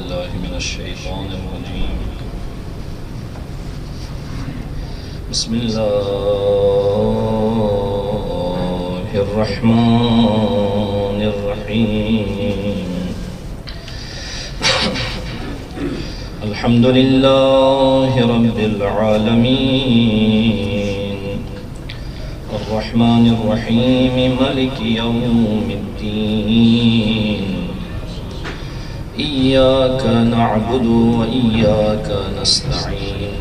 بالله من الشيطان الرجيم بسم الله الرحمن الرحيم الحمد لله رب العالمين الرحمن الرحيم مالك يوم الدين إياك نعبد وإياك نستعين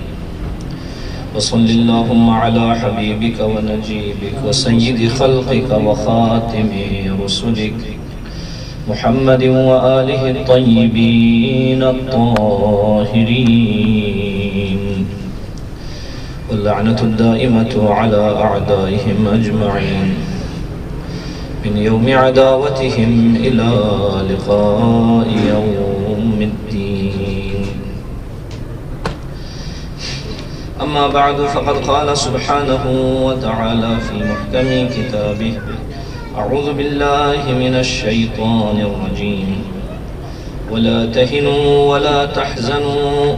وصل اللهم على حبيبك ونجيبك وسيد خلقك وخاتم رسلك محمد وآله الطيبين الطاهرين واللعنة الدائمة على أعدائهم أجمعين من يوم عداوتهم إلى لقاء يوم الدين أما بعد فقد قال سبحانه وتعالى في محكم كتابه أعوذ بالله من الشيطان الرجيم ولا تهنوا ولا تحزنوا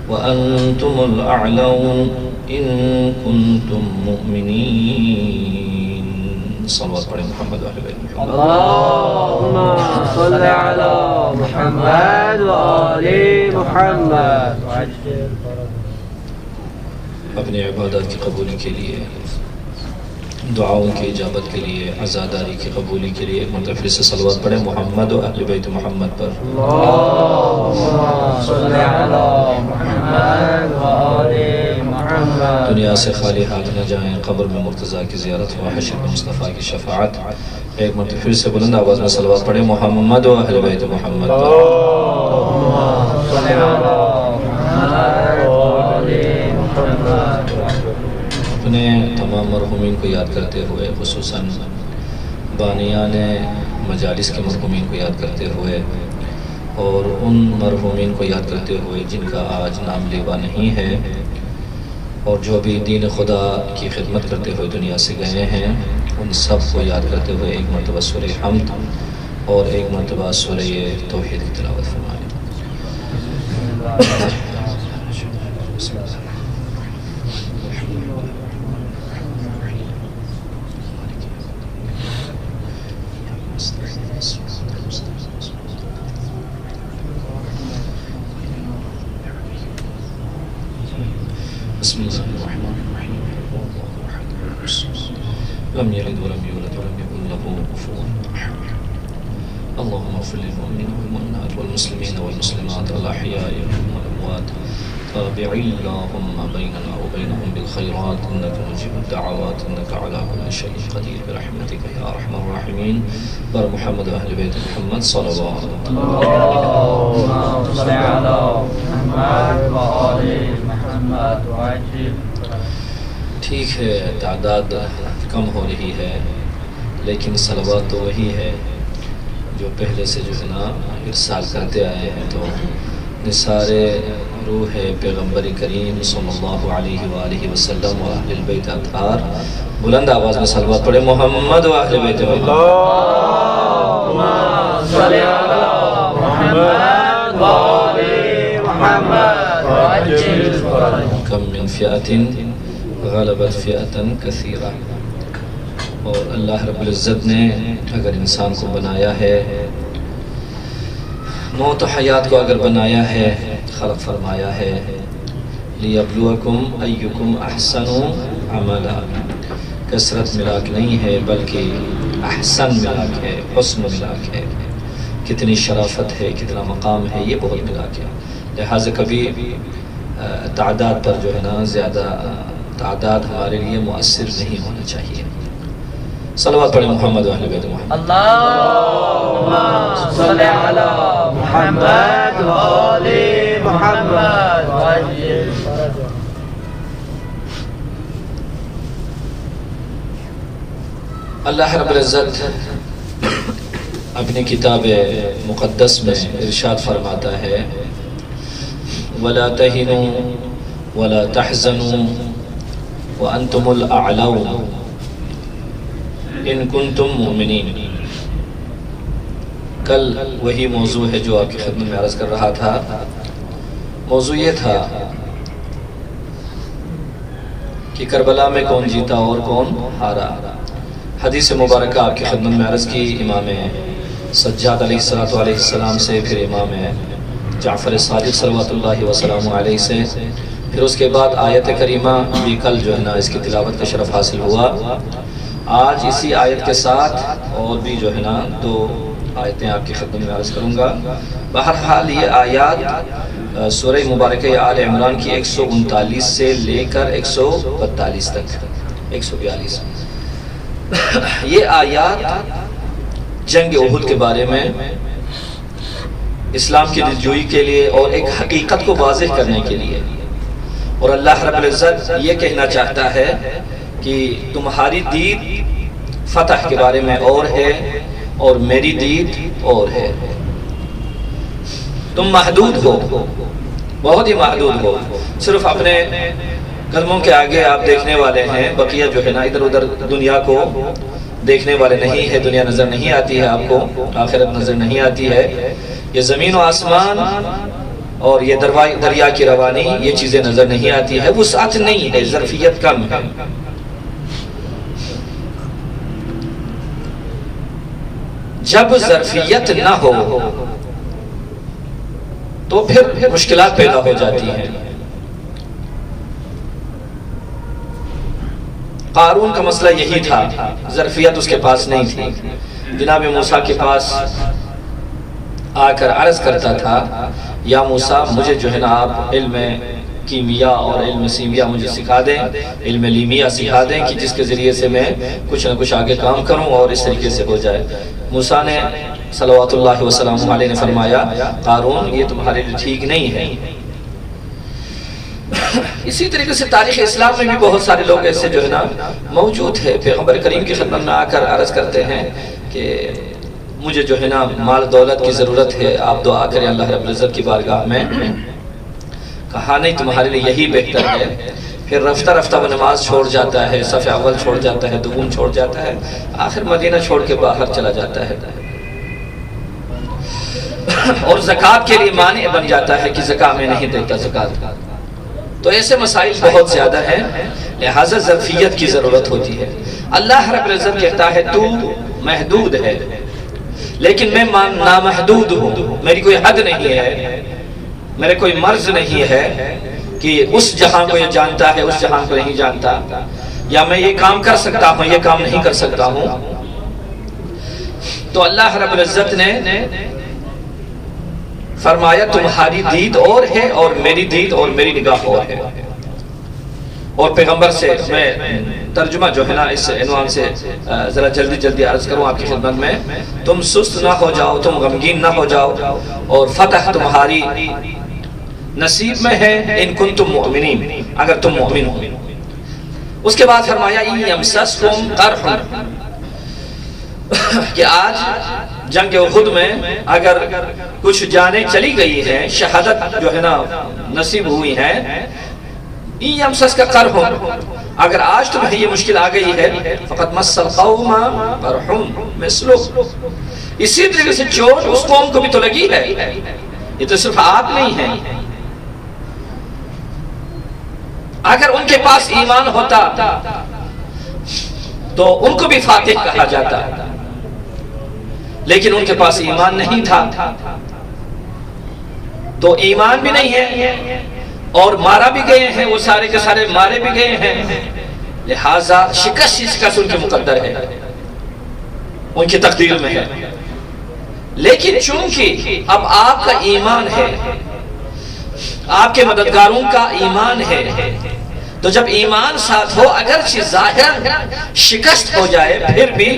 وأنتم الأعلون إن كنتم مؤمنين صلوات على محمد وعلى آل محمد اللهم صل على محمد وآل محمد اپنی عبادات کی قبولی کے لیے دعاؤں کی اجابت کے لیے عزاداری کی قبولی کے لیے ایک مرتبہ سے صلوات پڑھیں محمد و اہل بیت محمد پر اللهم صل على محمد وآل محمد دنیا سے خالی ہاتھ نہ جائیں قبر میں مرتضیٰ کی زیارت و حشر میں مصطفیٰ کی شفاعت ایک مرتبہ پھر سے بلند آواز میں صلوات پڑھیں محمد و اہل بیت محمد پر اللهم صل على محمد وآل محمد اپنے تمام مرحومین کو یاد کرتے ہوئے خصوصاً بانیان مجالس کے مرحومین کو یاد کرتے ہوئے اور ان مرحومین کو یاد کرتے ہوئے جن کا آج نام لیوا نہیں ہے اور جو بھی دین خدا کی خدمت کرتے ہوئے دنیا سے گئے ہیں ان سب کو یاد کرتے ہوئے ایک مرتبہ سورہ حمد اور ایک مرتبہ سورہ توحید کی تلاوت فرمائیں بسم اللہ بسم الله الرحمن الرحيم لم يلد ولم يولد ولم يكن له كفوا احد اللهم اغفر للمؤمنين والمؤمنات والمسلمين والمسلمات الاحياء منهم والاموات تابع اللهم بيننا وبينهم بالخيرات انك مجيب الدعوات انك على كل شيء قدير برحمتك يا ارحم الراحمين بر محمد واهل بيت محمد صلوات اللهم صل على محمد وآل محمد ٹھیک ہے تعداد کم ہو رہی ہے لیکن صلوات تو وہی ہے جو پہلے سے جو ہے نا ارسال کرتے آئے ہیں تو نثار روح پیغمبر کریم صلی اللہ علیہ وآلہ وسلم و اہل البیت اطہار بلند آواز میں صلوات پڑھے محمد و اہل بیت اللهم صل على محمد وآل محمد کم من فئة غلبت فئة کثیرہ اور اللہ رب العزت نے اگر انسان کو بنایا ہے موت و حیات کو اگر بنایا ہے خلق فرمایا ہے لیبلوکم ایکم احسن عملا کثرت ملاک نہیں ہے بلکہ احسن ملاک ہے حسن ملاک ہے کتنی شرافت ہے کتنا مقام ہے یہ بہت ملاک ہے لہٰذا کبھی تعداد پر جو ہے نا زیادہ تعداد ہمارے لیے مؤثر نہیں ہونا چاہیے صلوات پڑھیں محمد و اہل بیت محمد اللهم صل على محمد وآل محمد اللہ رب العزت اپنی کتاب مقدس میں ارشاد فرماتا ہے وَلَا تَهِنُوا وَلَا تَحْزَنُوا وَأَنْتُمُ الْأَعْلَوْنَ إِن كُنْتُم مُؤْمِنِينَ کل وہی موضوع ہے جو آپ کی خدمت میں عرض کر رہا تھا. موضوع یہ تھا کہ کربلا میں کون جیتا اور کون ہارا. حدیث مبارکہ آپ کی خدمت میں عرض کی امام سجاد علیہ السلام سے، پھر امام جعفر صادق صلوات اللہ وسلم علیہ سے، پھر اس کے بعد آیت کریمہ بھی کل جو ہے نا اس کی تلاوت کا شرف حاصل ہوا. آج اسی آیت کے ساتھ اور بھی جو ہے نا 2 آیتیں آپ کی خدمت میں عرض کروں گا. بہرحال یہ آیات سورہ مبارکہ آل عمران کی 139 سے لے کر 142 تک، 142 یہ آیات جنگ احد کے بارے میں، اسلام کی دلجوئی کے لیے اور ایک حقیقت کو واضح کرنے کے لیے. اور اللہ رب العزت یہ کہنا چاہتا ہے کہ تمہاری دید فتح کے بارے میں اور ہے اور میری دید اور ہے. تم محدود ہو، بہت ہی محدود ہو، صرف اپنے قدموں کے آگے آپ دیکھنے والے ہیں، بقیہ جو ہے نا ادھر ادھر دنیا کو دیکھنے والے نہیں ہے. دنیا نظر نہیں آتی ہے آپ کو، آخرت نظر نہیں آتی ہے. یہ زمین و آسمان اور یہ دریا کی روانی، یہ چیزیں نظر نہیں آتی ہے. وسعت نہیں ہے، ظرفیت کم ہے. جب ظرفیت نہ ہو تو پھر مشکلات پیدا ہو جاتی ہیں. قارون کا مسئلہ یہی تھا، ظرفیت اس کے پاس نہیں تھی. جناب موسیٰ کے پاس آ کر عرض کرتا تھا، یا موسیٰ مجھے جو ہے نا آپ علم کیمیا اور علم سیمیا مجھے سکھا دیں، علم لیمیا سکھا دیں کہ جس کے ذریعے سے میں کچھ نہ کچھ آگے کام کروں اور اس طریقے سے ہو جائے. موسیٰ نے صلوات اللہ وسلم علیہ نے فرمایا، قارون یہ تمہارے لیے ٹھیک نہیں ہے. اسی طریقے سے تاریخ اسلام میں بھی بہت سارے لوگ ایسے جو ہے نا موجود ہے. پیغمبر کریم کی خدمت میں آ کر عرض کرتے ہیں کہ مجھے جو ہے نا مال دولت کی ضرورت ہے، آپ دعا کریں اللہ رب العزت کی بارگاہ میں. کہا نہیں، تمہارے لیے یہی بہتر ہے. پھر رفتہ رفتہ وہ نماز چھوڑ جاتا ہے، صف اول چھوڑ جاتا ہے، دوم چھوڑ جاتا ہے، آخر مدینہ چھوڑ کے باہر چلا جاتا ہے اور زکوٰۃ کے لیے مانع بن جاتا ہے کہ زکوٰۃ میں نہیں دیتا زکوٰۃ. تو ایسے مسائل بہت زیادہ ہیں، لہذا ظرفیت کی ضرورت ہوتی ہے. اللہ رب العزت کہتا ہے تو محدود ہے لیکن میں نامحدود ہوں، میری کوئی حد نہیں ہے، میرے کوئی مرض نہیں ہے کہ اس جہاں کو یہ جانتا ہے اس جہاں کو نہیں جانتا، یا میں یہ کام کر سکتا ہوں یہ کام نہیں کر سکتا ہوں. تو اللہ رب العزت نے فرمایا تمہاری دید اور ہے اور میری دید اور میری نگاہ اور ہے. اور پیغمبر سے میں ترجمہ جو ہے نا اس عنوان سے ذرا جلدی عرض کروں آپ کی خدمت میں، تم سست نہ ہو جاؤ، تم غمگین نہ ہو جاؤ، اور فتح تمہاری نصیب میں ہے ان کنتم مؤمنین، اگر تم مؤمن ہو. اس کے بعد فرمایا یمسسکم قرح، کہ آج جنگ احد میں اگر کچھ جانیں چلی گئی ہیں، شہادت جو ہے نا نصیب ہوئی ہیں، یمسس کا قرح، اگر آج تمہیں یہ مشکل آ گئی ہے، فقط مس القوم قرح مثلہ، اسی طریقے سے چوٹ اس قوم کو بھی تو لگی ہے. یہ تو صرف آپ نہیں ہیں. اگر ان کے پاس ایمان ہوتا تو ان کو بھی فاتح کہا جاتا، لیکن ان کے پاس ایمان نہیں تھا. تو ایمان بھی نہیں ہے اور مارا بھی گئے ہیں، وہ سارے کے سارے مارے بھی گئے ہیں، لہذا شکست ان کے مقدر ہے، ان کی تقدیر میں ہے. لیکن چونکہ اب آپ کا ایمان ہے، آپ کے مددگاروں کا ایمان ہے، تو جب ایمان ساتھ ہو، اگرچہ ظاہر شکست ہو جائے پھر بھی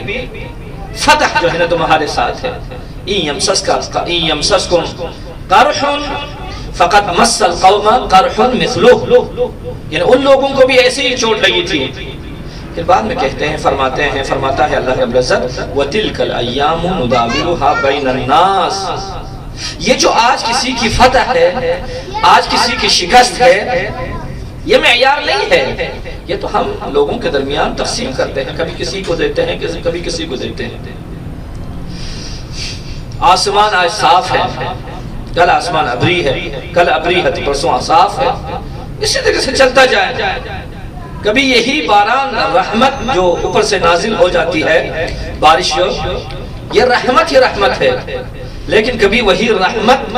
فتح جو ہے نا تمہارے ساتھ ہے. یمسسکم قرح فقط مس القوم قرح مثلہ، یعنی ان لوگوں کو بھی ایسی ہی چوٹ لگی تھی. پھر بعد میں کہتے ہیں فرماتا ہے اللہ رب العزت وَتِلْكَ الْأَيَّامُ نُدَاوِلُهَا بَيْنَ النَّاسِ، یہ جو آج کسی کی فتح ہے، آج کسی کی شکست ہے، یہ معیار نہیں ہے، یہ تو ہم لوگوں کے درمیان تقسیم کرتے ہیں، کبھی کسی کو دیتے ہیں کبھی کسی کو دیتے ہیں. آسمان آج صاف ہے، کل آسمان ابری ہے، کل ابری ہے تو پرسوں صاف ہے، اسی طرح سے چلتا جائے۔ کبھی یہی باران رحمت جو اوپر سے نازل ہو جاتی ہے، بارش یہ رحمت ہی رحمت ہے، لیکن کبھی وہی رحمت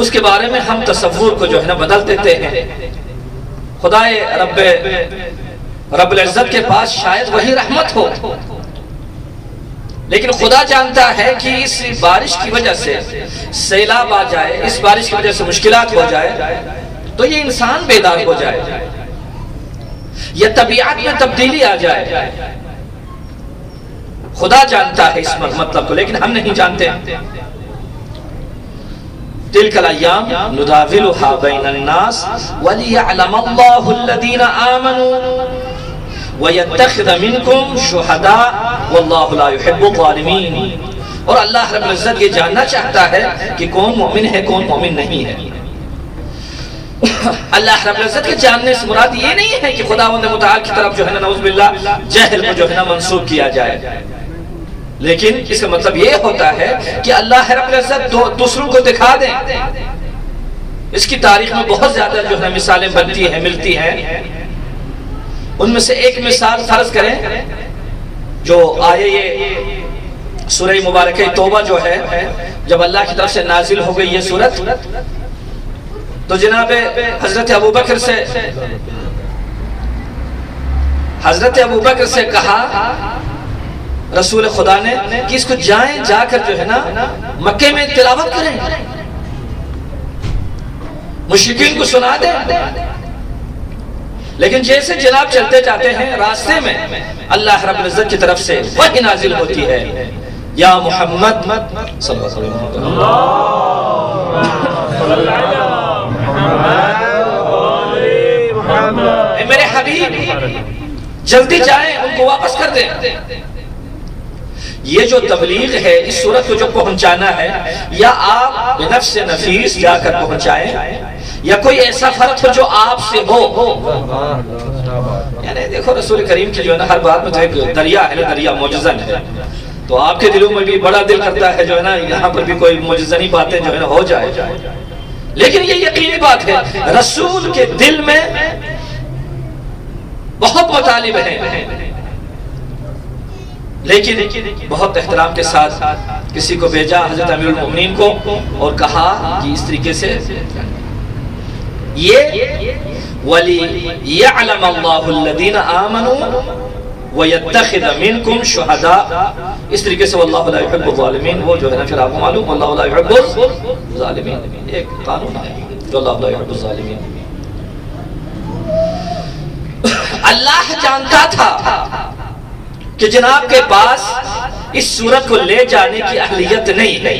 اس کے بارے میں ہم تصور کو جو ہے نا بدل دیتے ہیں۔ خدائے رب العزت کے پاس شاید وہی رحمت ہو، لیکن خدا جانتا ہے کہ اس بارش کی وجہ سے سیلاب آ جائے، اس بارش کی وجہ سے مشکلات ہو جائے تو یہ انسان بیدار ہو جائے، یہ طبیعت میں تبدیلی آ جائے۔ خدا جانتا ہے اس مطلب کو، لیکن ہم نہیں جانتے۔ تلک الایام نداولها بین الناس ولیعلم اللہ الذین آمنوا ویتخذ منکم شہداء واللہ لا يحب الظالمین۔ اور اللہ رب العزت یہ جاننا چاہتا ہے کہ کون مومن ہے کون مومن نہیں ہے۔ اللہ رب العزت کے جاننے سے مراد یہ نہیں ہے کہ خداوند متعال کی طرف جو ہے نا نعوذ باللہ جہل کو جو ہے نا منسوب کیا جائے، لیکن اس کا مطلب یہ ہوتا ہے کہ اللہ رب العزت دوسروں کو دکھا دیں۔ اس کی تاریخ میں بہت زیادہ جو ہے مثالیں بنتی ہیں، ملتی ہیں۔ ان میں سے ایک مثال فرض کریں جو آئے یہ سورہ مبارکہ توبہ جو ہے، جب اللہ کی طرف سے نازل ہو گئی یہ سورت تو جناب حضرت ابوبکر سے کہا رسول خدا نے کہ اس کو جائیں جا کر جو ہے نا مکے میں تلاوت کریں، مشرکین کو سنا دیں۔ لیکن جیسے جناب چلتے جاتے ہیں راستے میں اللہ رب العزت کی طرف سے وحی نازل ہوتی ہے، یا محمد صلی اللہ علیہ وسلم، اے میرے حبیب جلدی جائیں، ان کو واپس کر دیں۔ یہ جو تبلیغ ہے اس صورت کو جو پہنچانا ہے، یا آپ بنفس نفیس جا کر پہنچائیں یا کوئی ایسا فرد ہو جو آپ سے ہو۔ یعنی دیکھو رسول کریم کی جو ہے نا ہر بات میں تو ایک دریا ہے، دریا معجزن ہے، تو آپ کے دلوں میں بھی بڑا دل کرتا ہے جو ہے نا یہاں پر بھی کوئی معجزنی باتیں جو ہے نا ہو جائے، لیکن یہ یقینی بات ہے رسول کے دل میں بہت مطالب ہیں، لیکن بہت احترام کے ساتھ کسی کو بھیجا حضرت امیر المؤمنین کو اور کہا کہ اس طریقے سے یہ وَلِيَعْلَمَ اللَّهُ الَّذِينَ آمَنُوا وَيَتَّخِذَ مِنْكُمْ شُهَدَاءَ، اس طریقے سے واللہ لا يحب الظالمین، وہ جو ہے نا پھر آپ کو معلوم واللہ لا يحب الظالمین، ایک قانون ہے جو اللہ لا يحب الظالمین۔ اللہ جانتا تھا کہ جناب کے پاس اس صورت کو لے جانے کی اہلیت نہیں ہے،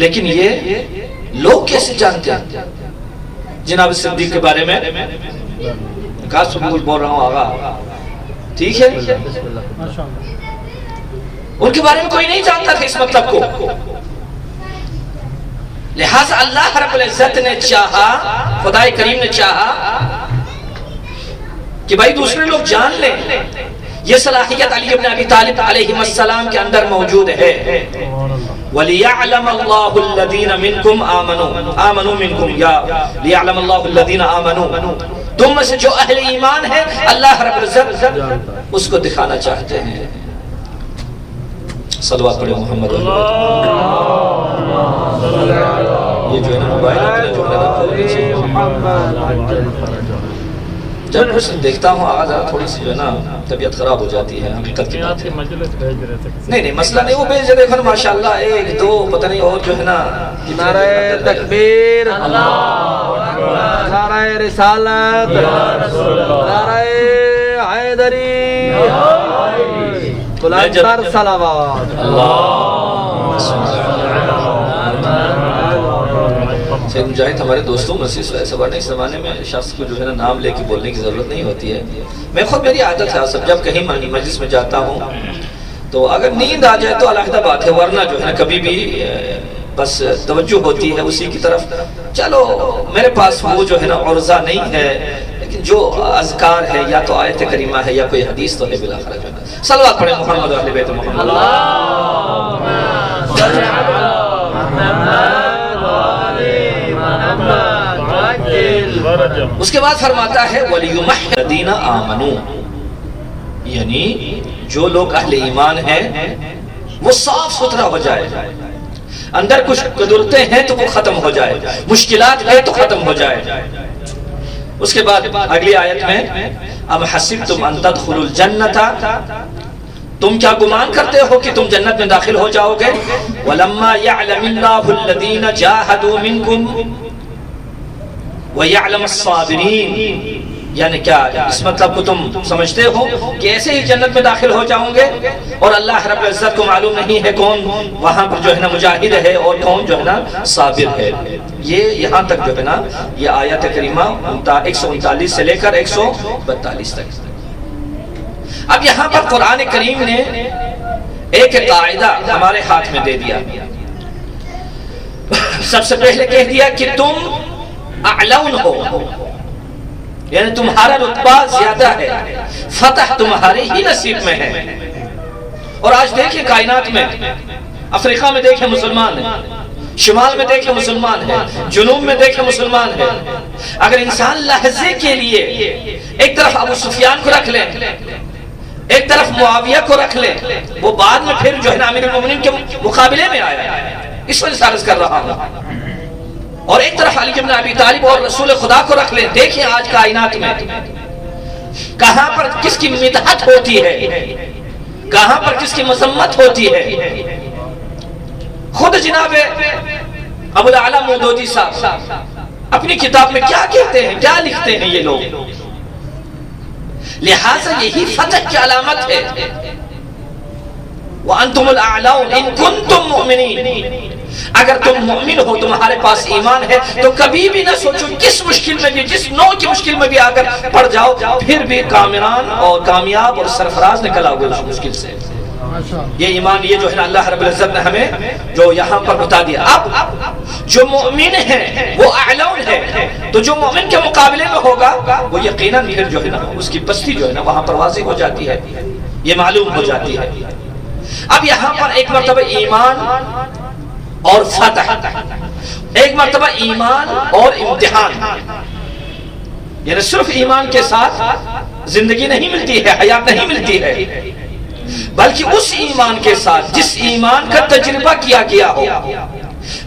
لیکن یہ لوگ کیسے جانتے ہیں؟ جناب صدیق کے بارے میں کہا سبول بول رہا ہوں آغا، ٹھیک ہے، ان کے بارے میں کوئی نہیں جانتا تھا اس مطلب کو، لہٰذا اللہ رب العزت نے چاہا، خدا کریم نے چاہا کہ بھائی دوسرے لوگ جان لیں۔ یہ صلاحیت علی بن ابی طالب علیہ السلام کے اندر موجود ہے۔ وَلِيَعْلَمَ اللَّهُ الَّذِينَ مِنْكُمْ آمَنُوا مِنْكُمْ، یا لِيَعْلَمَ اللَّهُ الَّذِينَ آمَنُوا، تم میں سے جو اہل ایمان ہے اللہ رب العزت اس کو دکھانا چاہتے ہیں۔ صلوات پڑھیں محمد یہ جو ہے نا موبائل اپنے جو ہے نا کھولنی چاہیے۔ جب حسن دیکھتا ہوں آغاز تھوڑی سی جو ہے نا طبیعت خراب ہو جاتی ہے، حقیقت کی بات ہے۔ نہیں مسئلہ نہیں، وہ بھیج دیکھو ماشاءاللہ ایک دو پتہ نہیں اور جو ہے نا۔ نعرہ تکبیر، نعرہ رسالت، نعرہ حیدری، بلندتر صلوات۔ سید مجاہد ہمارے دوستوں میں سے ایسا ورنہ اس زمانے میں شخص کو جو ہے نا نام لے کے بولنے کی ضرورت نہیں ہوتی ہے۔ میں خود میری عادت ہے سب جب کہیں مجلس میں جاتا ہوں تو اگر نیند آ جائے تو علیحدہ بات ہے، ورنہ جو ہے نا کبھی بھی بس توجہ ہوتی ہے اسی کی طرف۔ چلو میرے پاس وہ جو ہے نا عرضہ نہیں ہے، لیکن جو اذکار ہے یا تو آیت کریمہ ہے یا کوئی حدیث تو ہے بلا خرج ہے۔ صلوات پڑھیں محمد و اہل بیت محمد۔ اللہم صلی علی محمد و آل محمد وعجل۔ اس کے بعد فرماتا ہے وَلِيُمَحِّ الَّذِينَ آمَنُوا، یعنی جو لوگ اہل ایمان ہیں وہ صاف ستھرا ہو جائے، اندر کچھ قدرتیں ہیں تو وہ ختم ہو جائے، مشکلات ہے تو ختم ہو جائے۔ اس کے بعد اگلی آیت میں ام حسبتم ان تدخلوا الجنۃ، تم کیا گمان کرتے ہو کہ تم جنت میں داخل ہو جاؤ گے؟ وَلَمَّا يَعْلَمِ اللَّهُ الَّذِينَ جَاهَدُوا مِنْكُمْ وَيَعْلَمَ الصَّابِرِينَ، یعنی کیا اس مطلب کو تم سمجھتے ہو کہ ایسے ہی جنت میں داخل ہو جاؤں گے اور اللہ رب العزت کو معلوم نہیں ہے کون وہاں پر جو ہے نا مجاہد ہے اور کون جو ہے نا صابر ہے۔ یہ یہاں تک جو ہے نا یہ آیت کریمہ 139 سے لے کر 142 تک۔ اب یہاں پر قرآن کریم نے ایک قاعدہ ہمارے ہاتھ میں دے دیا۔ سب سے پہلے کہہ دیا کہ تم اعلون ہو، یعنی تمہارا رتبہ زیادہ ہے، فتح تمہارے ہی نصیب میں ہے۔ اور آج دیکھیں کائنات میں، افریقہ میں دیکھیں مسلمان ہیں، شمال میں دیکھیں مسلمان ہیں، جنوب میں دیکھیں مسلمان ہیں۔ اگر انسان لحظے کے لیے ایک طرف ابو سفیان کو رکھ لیں، ایک طرف معاویہ کو رکھ لیں، وہ بعد میں پھر جو ہے نا امیر المومنین کے مقابلے میں آیا، اس وجہ سے عرض کر رہا ہوں۔ اور ایک طرف علی بن ابی طالب اور رسول خدا کو رکھ لیں، دیکھیں آج کائنات میں کہاں پر کس کی مدحت ہوتی ہے، کہاں پر کس کی مذمت ہوتی ہے۔ خود جناب ابو الاعلی مودودی صاحب اپنی کتاب میں کیا کہتے ہیں، کیا لکھتے ہیں یہ لوگ؟ لہٰذا یہی فتح کی علامت ہے، وَأَنْتُمُ الْأَعْلَوْنَ إِن كُنْتُم مُؤْمِنِينَ، اگر تم مومن ہو، تمہارے پاس ایمان ہے، تو کبھی بھی نہ سوچو جس مشکل میں بھی، جس نوع کی مشکل میں بھی اگر پڑ جاؤ پھر بھی کامران اور کامیاب اور سرفراز نکل آؤ گے اس مشکل سے۔ یہ ایمان یہ جو ہے نا اللہ رب العزت نے ہمیں جو یہاں پر بتا دیا۔ اب جو مومن ہے وہ اعلون ہے، تو جو مومن کے مقابلے میں ہوگا وہ یقیناً پھر جو ہے نا اس کی پستی جو ہے نا وہاں پر واضح ہو جاتی ہے، یہ معلوم ہو جاتی ہے۔ اب یہاں پر ایک مرتبہ ایمان اور فتح، ایک مرتبہ ایمان اور امتحان، یعنی صرف ایمان کے ساتھ زندگی نہیں ملتی ہے، حیات نہیں ملتی ہے، بلکہ اس ایمان کے ساتھ جس ایمان کا تجربہ کیا گیا ہو،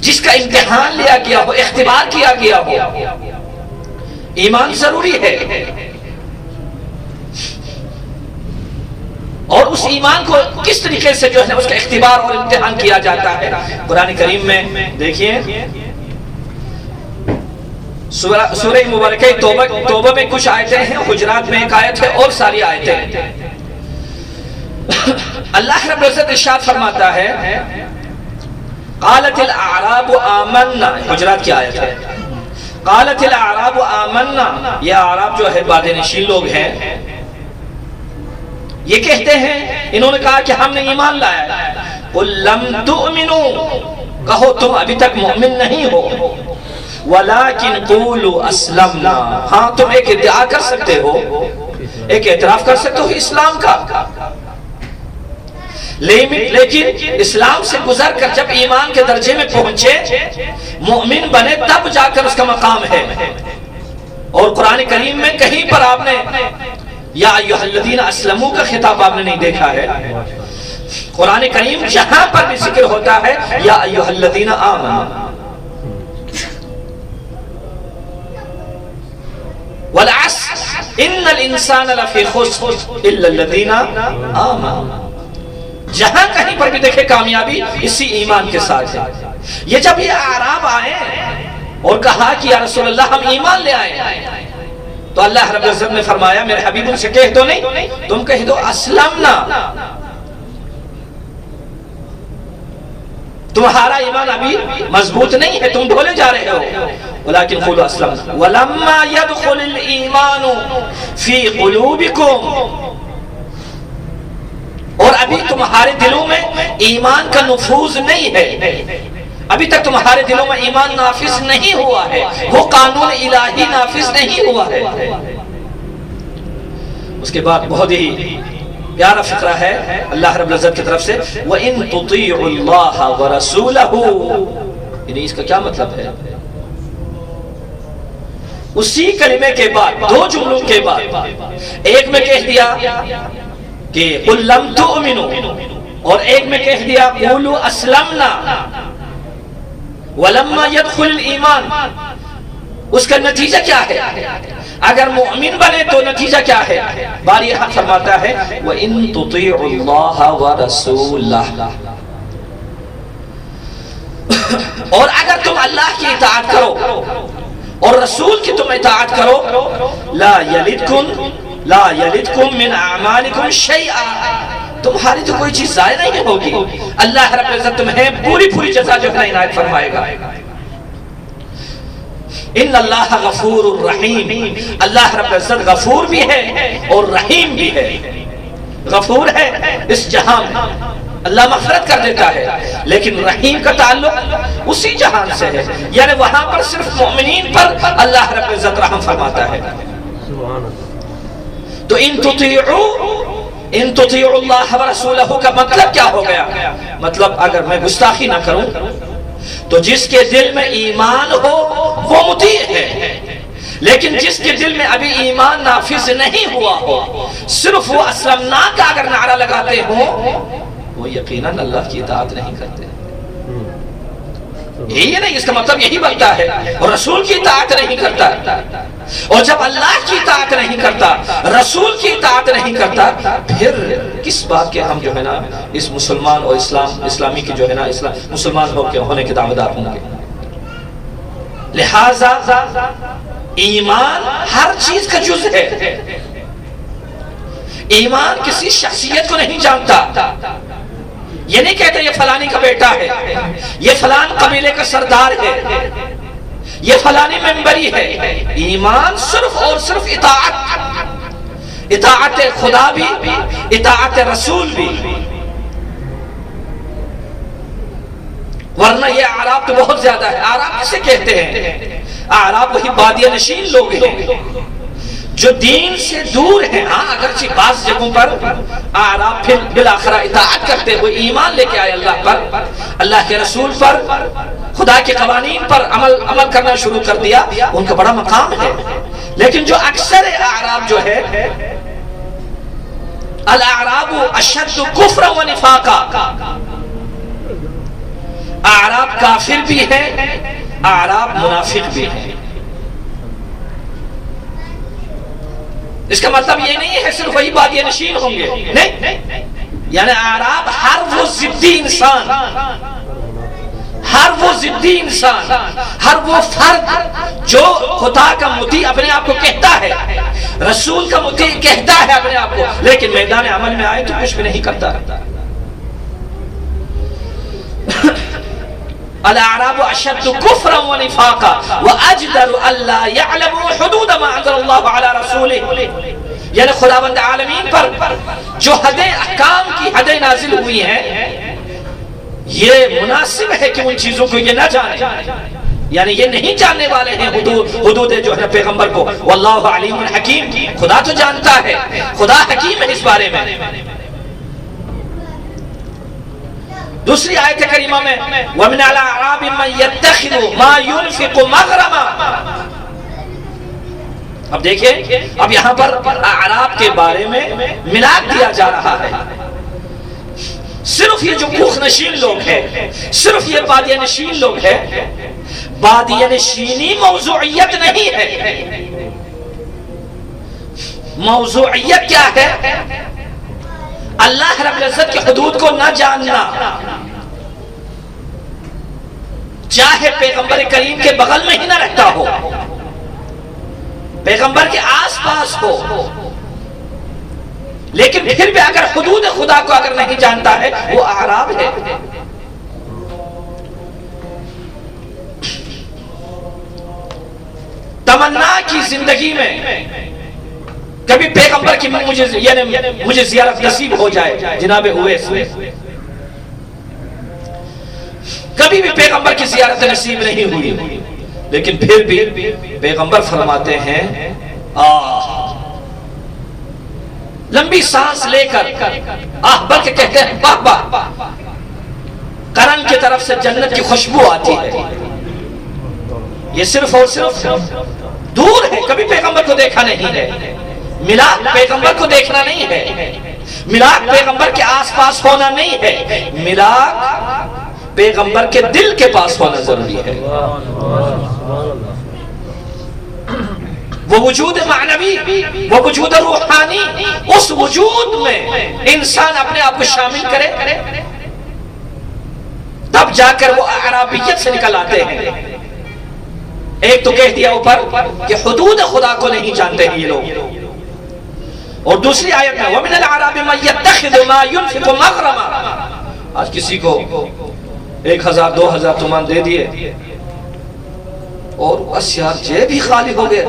جس کا امتحان لیا گیا ہو، اختبار کیا گیا ہو۔ ایمان ضروری ہے، اور اس ایمان کو کس طریقے سے جو ہے اس کا اختبار اور امتحان کیا جاتا ہے۔ قرآن کریم میں دیکھیے سورہ مبارکہ توبہ میں کچھ آیتیں ہیں، حجرات میں ایک آیت ہے اور ساری آیتیں۔ اللہ رب العزت ارشاد فرماتا ہے قالت الاعراب آمنا، حجرات کی آیت ہے، قالت الاعراب آمنا، یہ اعراب جو ہے بادے نشین لوگ ہیں، یہ کہتے ہیں، انہوں نے کہا کہ ہم نے ایمان لایا ہے۔ قُل لَمْ تُؤْمِنُوا، کہو تم ابھی تک مومن نہیں ہو، وَلَكِنْ قُولُوا أَسْلَمْنَا، ہاں تم ایک ادعا کر سکتے ہو، ایک اعتراف کر سکتے ہو اسلام کا، لیکن اسلام سے گزر کر جب ایمان کے درجے میں پہنچے، مومن بنے، تب جا کر اس کا مقام ہے۔ اور قرآن کریم میں کہیں پر آپ نے یا ایھا الذین اسلموا کا خطاب آپ نے نہیں دیکھا ہے۔ قرآن کریم جہاں پر بھی ذکر ہوتا ہے یا ایھا الذین آمنوا، والعصر ان الانسان لفی خسر الا الذین آمنوا، جہاں کہیں پر بھی دیکھے کامیابی اسی ایمان کے ساتھ ہے۔ یہ جب یہ اعراب آئے اور کہا کہ یا رسول اللہ ہم ایمان لے آئے، تو اللہ رب العزت نے فرمایا میرے حبیب ان سے کہہ دو، نہیں تم کہہ دو اسلمنا، تمہارا ایمان ابھی مضبوط نہیں ہے، تم بھولے جا رہے ہو، ولیکن قولوا اسلمنا ولما يدخل الایمان فی قلوبکم، اور ابھی تمہارے دلوں میں ایمان کا نفوذ نہیں ہے، ابھی تک تمہارے دلوں میں ایمان نافذ نہیں ہوا ہے، وہ قانون الہی نافذ نہیں ہوا ہے۔ اس کے بعد بہت ہی پیارا فقرہ ہے اللہ رب العزت کی طرف سے وَإِن تُطِيعُوا اللَّهَ وَرَسُولَهُ، یعنی اس کا کیا مطلب ہے؟ اسی کلمے کے بعد دو جملوں کے بعد ایک میں کہہ دیا کہ قُل لَمْ تُؤْمِنُوا، اور ایک میں کہہ دیا قُولُوا أَسْلَمْنَا وَلَمَّا يَدْخُلِ الْإِيمَانِ، اس کا نتیجہ کیا ہے؟ اگر مومن بنے تو نتیجہ کیا ہے؟ باری حق فرماتا ہے وَإِن تُطِيعُوا اللَّهَ وَرَسُولَهُ، اور اگر تم اللہ کی اطاعت کرو اور رسول کی تم اطاعت کرو لا یلدکم من اعمالکم شیئا، تمہاری تو کوئی چیز ضائع نہیں ہوگی، اللہ رب العزت تمہیں پوری جزا جو ہے عنایت فرمائے گا۔ ان اللہ غفور الرحیم، اللہ رب العزت غفور بھی ہے اور رحیم بھی ہے۔ غفور ہے اس جہان میں اللہ مغفرت کر دیتا ہے، لیکن رحیم کا تعلق اسی جہان سے ہے، یعنی وہاں پر صرف مومنین پر اللہ رب العزت رحم فرماتا ہے۔ تو ان تطیعوا اللہ ورسولہ کا مطلب کیا ہو گیا؟ مطلب اگر میں گستاخی نہ کروں تو جس کے دل میں ایمان ہو وہ مطیع ہے، لیکن جس کے دل میں ابھی ایمان نافذ نہیں ہوا ہو، صرف وہ اسلمنا کا اگر نعرہ لگاتے ہوں، وہ یقیناً اللہ کی اطاعت نہیں کرتے۔ یہی نہیں، اس کا مطلب یہی بنتا ہے، اور رسول کی اطاعت نہیں کرتا، اور جب اللہ کی اطاعت نہیں کرتا، رسول کی اطاعت نہیں کرتا، پھر کس بات کے ہم جو ہے نا اس مسلمان اور اسلامی کی جو ہے نا مسلمان ہونے کے دعویدار ہوں گے؟ لہذا ایمان ہر چیز کا جز ہے۔ ایمان کسی شخصیت کو نہیں جانتا، یہ نہیں کہتے یہ فلانی کا بیٹا ہے، یہ فلان قبیلے کا سردار ہے، یہ فلانی ممبری ہے۔ ایمان صرف اور صرف اطاعت خدا بھی، اطاعت رسول بھی، ورنہ یہ اعراب تو بہت زیادہ ہے۔ اعراب کسے کہتے ہیں؟ اعراب وہی بادیہ نشین لوگ ہیں جو دین سے دور ہیں۔ ہاں اگرچہ بعض جگہوں پر اعراب پھر بالآخرہ اطاعت کرتے ہوئے ایمان لے کے آئے اللہ پر، اللہ کے رسول پر، خدا کے قوانین پر عمل کرنا شروع کر دیا، ان کا بڑا مقام ہے۔ لیکن جو اکثر اعراب جو ہے، الاعراب اشد کفرا و نفاقا، اعراب کافر بھی ہے، اعراب منافق بھی ہے۔ اس کا مطلب یہ نہیں ہے صرف وہی بادیہ نشین ہوں گے، نہیں، یعنی اعراب ہر وہ ضدی انسان، ہر وہ ضدی انسان، ہر وہ فرد جو خدا کا مطیع اپنے آپ کو کہتا ہے، رسول کا مطیع کہتا ہے اپنے آپ کو، لیکن میدان عمل میں آئے تو کچھ بھی نہیں کرتا۔ الاعراب اشد کفرا و نفاقا واجدر الا يعلموا حدود ما انزل الله على رسوله، یعنی خداوند عالمین پر جو حدیں احکام کی حدیں نازل ہوئی ہیں، یہ مناسب ہے کہ ان چیزوں کو یہ نہ جانے، یعنی یہ نہیں جاننے والے ہیں حدود جو ہے پیغمبر کو۔ واللہ علیم حکیم، خدا تو جانتا ہے، خدا حکیم ہے اس بارے میں۔ دوسری آیت کریمہ میں وَمِنَ الْأَعْرَابِ مَنْ يَتَّخِذُ مَا يُنْفِقُ مَغْرَمًا، اب دیکھیں اب یہاں پر اعراب کے بارے میں ملاک دیا جا رہا ہے۔ صرف یہ جو کوخ نشین لوگ ہیں، صرف یہ بادیہ نشین لوگ ہیں، بادیہ نشینی موضوعیت نہیں ہے۔ موضوعیت کیا ہے؟ اللہ رب العزت کی حدود کو نہ جاننا، چاہے پیغمبر کریم کے بغل میں ہی نہ رہتا ہو، پیغمبر کے آس پاس ہو، لیکن پھر بھی اگر حدود خدا کو اگر نہیں جانتا ہے وہ اعراب ہے۔ تمنا کی زندگی میں کبھی پیغمبر کی مجھے زیارت نصیب ہو جائے، جناب اویس، کبھی بھی پیغمبر کی زیارت نصیب نہیں ہوئی، لیکن پھر بھی پیغمبر فرماتے ہیں لمبی سانس لے کر بلکہ کہتے ہیں واہ واہ، قرن کی طرف سے جنت کی خوشبو آتی ہے. یہ صرف اور صرف دور ہے، کبھی پیغمبر کو دیکھا نہیں ہے. ملاک پیغمبر کو دیکھنا نہیں ہے، ملاک پیغمبر کے آس پاس ہونا نہیں ہے، ملاک پیغمبر کے دل کے پاس ہونا ضروری ہے. وہ وجود معنوی، وہ وجود روحانی، اس وجود میں انسان اپنے آپ کو شامل کرے، تب جا کر وہ اعرابیت سے نکل آتے ہیں. ایک تو کہہ دیا اوپر کہ حدود خدا کو نہیں جانتے یہ لوگ، اور دوسری آیت میں وَمِنَ الْأَعْرَابِ مَن يَتَّخِذُ مَا يُنْفِقُ مَغْرَمًا. آج کسی کو 1000 2000 تومان دے دیے اور بس یار جیب ہی خالی ہو گئے،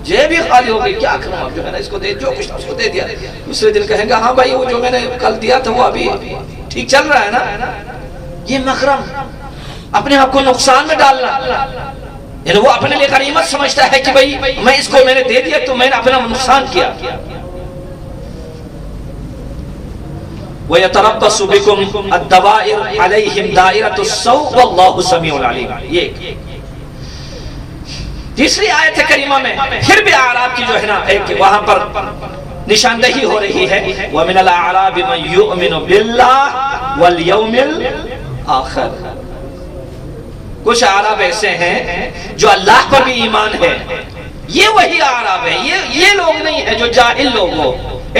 جیب ہی خالی ہو گئی، کیا کروں اب، جو ہے نا اس کو دے، جو کچھ اس کو دے دیا. دوسرے دن کہیں گا ہاں بھائی وہ جو میں نے کل دیا تھا وہ ابھی ٹھیک چل رہا ہے نا. یہ مغرم، اپنے آپ کو نقصان میں ڈالنا، یعنی وہ اپنے لئے غنیمت سمجھتا ہے کہ بھئی میں اس کو میں نے دے دیا تو میں نے اپنا نقصان کیا. وَيَتَرَبَّصُ بِكُمْ الدَّوَائِرُ عَلَيْهِمْ دَائِرَةُ السَّوْءِ وَاللَّهُ سَمِيعٌ عَلِيمٌ. یہ تیسری آیت کریمہ میں پھر بھی اعراب کی جو ہے نا ایک وہاں پر نشاندہی ہو رہی ہے. وَمِنَ الْأَعْرَابِ مَن يُؤْمِنُ بِاللَّهِ وَالْيَوْمِ الْآخِرِ. کچھ اعراب ایسے ہیں جو اللہ پر بھی ایمان ہے. یہ وہی اعراب ہے، یہ لوگ نہیں ہے جو جاہل لوگ ہو،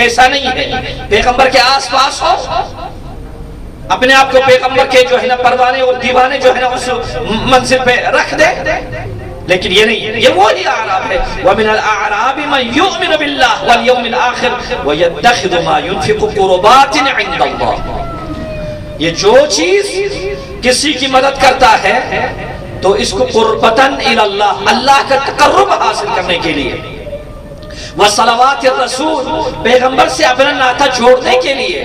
ایسا نہیں ہے. پیغمبر کے آس پاس ہو، اپنے آپ کو پیغمبر کے جو ہے نا پروانے اور دیوانے جو ہے نا اس منزل پہ رکھ دے، لیکن یہ نہیں ہے. یہ وہی اعراب ہے. وَمِنَ الْأَعْرَابِ مَن يُؤْمِنُ بِاللَّهِ وَالْيَوْمِ الْآخِرِ وَيَتَّخِذُ مَا يُنْفِقُ قُرُبَاتٍ عِندَ اللَّهِ. یہ جو چیز کسی کی مدد کرتا ہے تو اس کو قربتاً الاللہ، اللہ کا تقرب حاصل کرنے کے لیے، وصلوات الرسول، پیغمبر سے اپنا ناطہ جوڑنے کے لیے،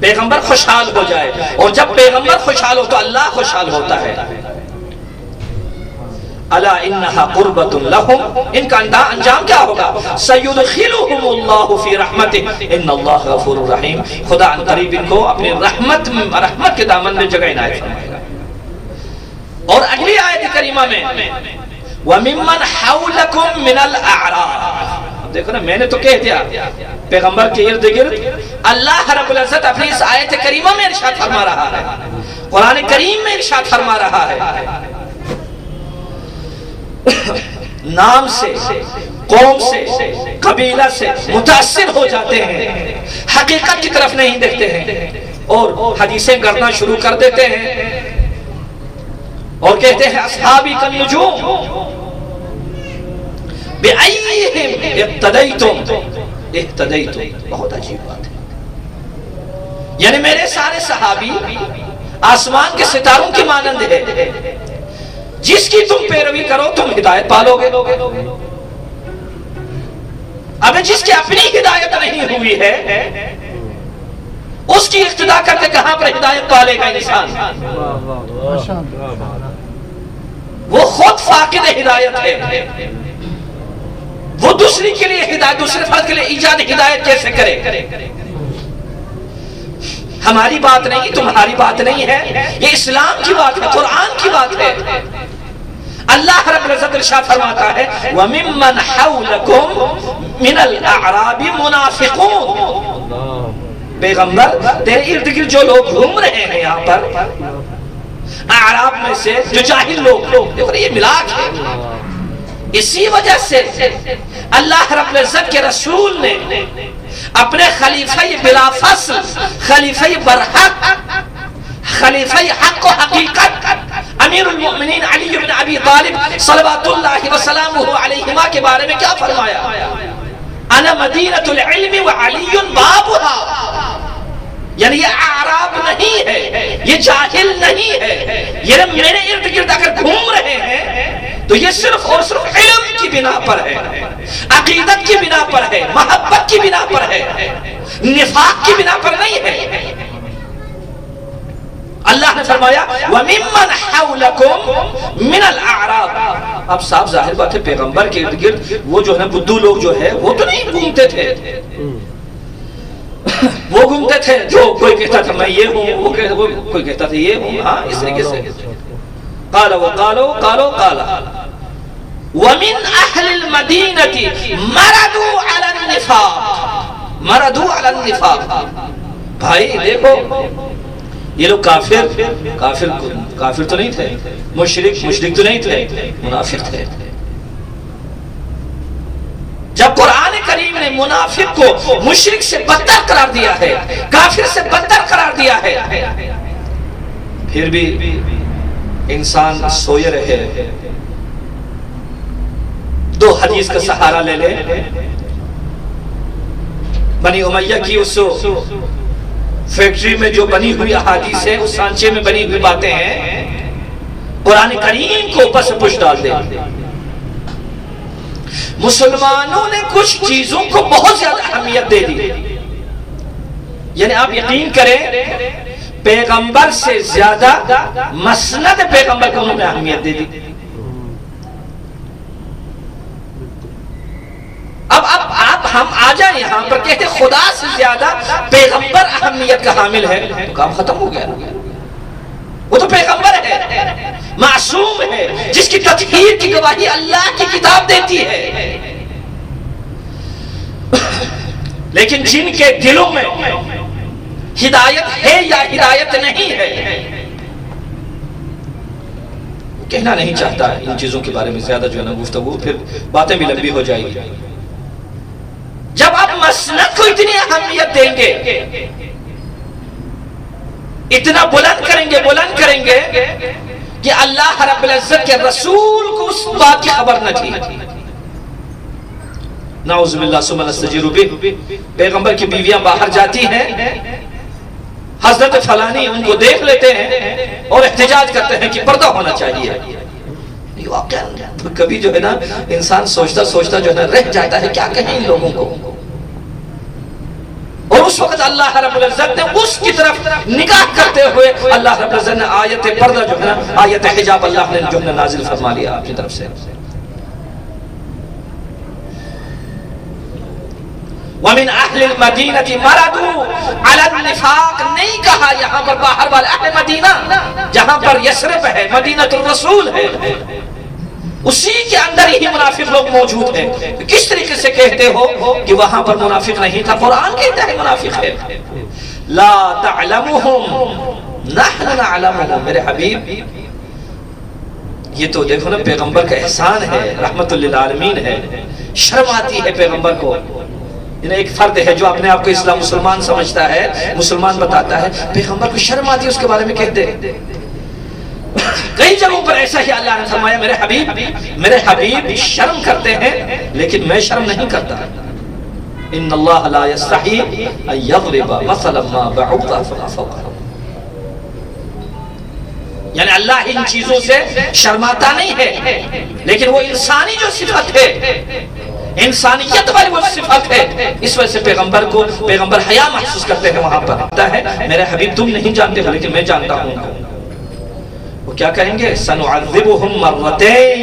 پیغمبر خوشحال ہو جائے. اور جب پیغمبر خوشحال ہو تو اللہ خوشحال ہوتا ہے. الا انہا قربت لہم، ان کا انجام کیا ہوگا؟ سیدخلہم اللہ فی رحمتہ ان اللہ غفور رحیم. خدا ان قریب ان کو اپنی رحمت کے دامن میں جگہ عنایت فرمائے گا. اور اگلی آیت کریمہ میں وَمِمَّنْ حَوْلَكُمْ مِنَ الْأَعْرَابِ. دیکھو نا، میں نے تو کہہ دیا پیغمبر کے ارد گرد اللہ رب العزت اپنی اس آیت کریمہ میں ارشاد فرما رہا ہے، قرآن کریم میں ارشاد فرما رہا ہے. نام سے، قوم سے، قبیلہ سے متاثر ہو جاتے ہیں، حقیقت کی طرف نہیں دیکھتے ہیں اور حدیثیں گڑنا شروع کر دیتے ہیں اور کہتے ہیں اصحابی کالنجوم بِأَيِّهِمْ اِقْتَدَيْتُمْ اِقْتَدَيْتُمْ. بہت عجیب بات ہے، یعنی میرے سارے صحابی آسمان کے ستاروں کی مانند ہے، جس کی تم پیروی کرو تم ہدایت پالو گے. اب جس کی اپنی ہدایت نہیں ہوئی ہے اس کی اقتداء کر کے کہاں پر ہدایت پالے گا انسان؟ وہ خود فاقد ہدایت ہے، وہ دوسری کے لیے ہدایت، دوسرے فرد کے لیے ایجاد ہدایت کیسے کرے؟ ہماری بات نہیں، تمہاری بات نہیں ہے، یہ اسلام کی بات ہے، قرآن کی بات ہے. اللہ رب العزت ارشاد فرماتا ہے وَمِمَّنْ حَوْلَكُمْ مِنَ الْأَعْرَابِ مُنَافِقُونَ. پیغمبر تیرے ارد گرد جو لوگ گھوم رہے ہیں یہاں پر اعراب میں سے جو جاہل لوگ، دیکھو یہ ملاک ہے. اسی وجہ سے اللہ رب العزت کے رسول نے اپنے خلیفہ بلا فصل، خلیفہ برحق، خلیفہ حق و حقیقت امیر المؤمنین علی بن ابی طالب صلوات اللہ وسلامہ علیہما کے بارے میں کیا فرمایا؟ انا مدینۃ العلم وعلی بابها. یعنی یہ اعراب نہیں ہے، یہ جاہل نہیں ہے، یہ میرے ارد گرد اگر گھوم رہے ہیں تو یہ صرف اور صرف علم کی بنا پر ہے، عقیدت کی بنا پر ہے، محبت کی بنا پر ہے، نفاق کی بنا پر نہیں ہے. اللہ نے فرمایا وَمِمَّنْ حَوْلَكُمْ مِنَ الْأَعْرَابِ. اب صاف ظاہر بات ہے پیغمبر کے ارد گرد وہ جو ہے نا بدھو لوگ جو ہے وہ تو نہیں گھومتے تھے، وہ گھومتے تھے جو کوئی کہتا تھا میں یہ ہوں، وہ کوئی کہتا تھا یہ ہوں، ہاں اس طریقے سے قال وقالوا قالوا قال ومن اہل المدینہ مردوا علی النفاق، مردوا علی النفاق. بھائی دیکھو یہ لوگ کافر تو نہیں تھے، مشرک تو نہیں تھے، منافق تھے. جب قرآن کریم نے منافق کو مشرک سے بدتر قرار دیا ہے، کافر سے بدتر قرار دیا ہے، پھر بھی انسان سوئے رہے، دو حدیث کا سہارا لے لے. بنی امیہ کی اس فیکٹری میں جو بنی ہوئی احادیث ہے، اس سانچے میں بنی ہوئی باتیں ہیں، قرآن کریم کو اوپر سے پش ڈال دے. مسلمانوں نے کچھ چیزوں کو بہت زیادہ اہمیت دے دی. یعنی آپ یقین کریں پیغمبر سے زیادہ مسند پیغمبر کو انہوں نے اہمیت دے دی. اب ہم آ جائیں یہاں پر کہتے خدا سے زیادہ پیغمبر اہمیت کا حامل ہے، تو کام ختم ہو گیا. وہ تو پیغمبر ہے، معصوم ہے، جس کی تطہیر کی گواہی اللہ کی کتاب دیتی ہے. لیکن جن کے دلوں میں ہدایت ہے یا ہدایت نہیں ہے، کہنا نہیں چاہتا ان چیزوں کے بارے میں زیادہ جو ہے نا گفتگو، پھر باتیں بھی لمبی ہو جائے گی. جب آپ مسند کو اتنی اہمیت دیں گے، اتنا بلند کریں گے کہ اللہ رب العزت کے رسول کو اس بات کی خبر نہ تھی. نعوذ باللہ ثم نستجیر بہ. پیغمبر کی بیویاں باہر جاتی ہیں، حضرت فلانی ان کو دیکھ لیتے ہیں اور احتجاج کرتے ہیں کہ پردہ ہونا چاہیے. کبھی جو ہے نا انسان سوچتا جو ہے نا رہ جاتا ہے کیا کہیں ان لوگوں کو. اور اس وقت اللہ رب العزت نے اس کی طرف نگاہ کرتے ہوئے اللہ رب العزت نے آیت پردہ جو ہے نا، آیت حجاب اللہ نے جو ہے نازل فرما لیا آپ کی طرف سے. وَمِنْ أَهْلِ الْمَدِينَةِ مَرَدُوا عَلَى النِّفَاقِ نہیں کہا یہاں پر باہر والے اہل مدینہ، جہاں پر یثرب ہے، مدینہ الرسول ہے، اسی کے اندر ہی منافق لوگ موجود ہیں. کس طریقے سے کہتے ہو کہ وہاں پر منافق نہیں تھا؟ قرآن کہتا ہے منافق ہے. لا تعلمهم نحن نعلمهم. میرے حبیب یہ تو دیکھو نا پیغمبر کا احسان ہے، رحمت للعالمین ہے. شرم آتی ہے پیغمبر کو. ایک فرد ہے جو اپنے آپ کو اسلام مسلمان سمجھتا ہے، مسلمان بتاتا ہے، پیغمبر کو شرم آتی ہے اس کے بارے میں کہتے ہیں. کئی جگہوں پر ایسا ہی اللہ نے فرمایا میرے حبیب شرم کرتے ہیں لیکن میں شرم نہیں کرتا. ان اللہ لا یستحی ان یضرب مثلا ما بعوضہ فما فوقہا. یعنی اللہ ان چیزوں سے شرماتا نہیں ہے، لیکن وہ انسانی جو صفت ہے، انسانیت والی وہ صفت ہے، اس وجہ سے پیغمبر حیا محسوس کرتے ہیں. وہاں پر کہتا ہے میرے حبیب تم نہیں جانتے ہو لیکن میں جانتا ہوں. وہ کیا کہیں گے؟ سنعذبهم مرتين،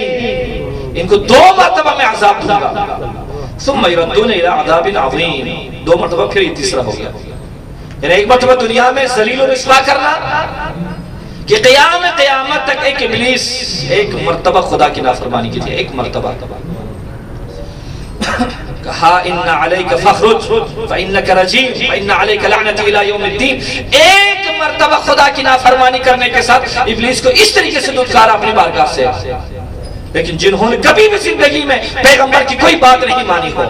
ان کو 2 مرتبہ میں عذاب دوں گا. ثم يردون الى عذاب عظیم. 2 مرتبہ پھر یہ تیسرا ہو گیا. یعنی ایک مرتبہ دنیا میں ذلیل و رسوا کرنا کہ قیامت تک ایک ابلیس ایک مرتبہ خدا کی نافرمانی کی تھی، ایک مرتبہ. کہا ان علیک فخرج فانک رجیم فان علیک لعنت الی یوم الدین. ایک مرتبہ خدا کی نافرمانی کرنے کے ساتھ ابلیس کو اس طریقے سے دھتکارا اپنی بارگاہ سے. لیکن جنہوں نے کبھی بھی زندگی میں پیغمبر کی کوئی بات نہیں مانی ہو،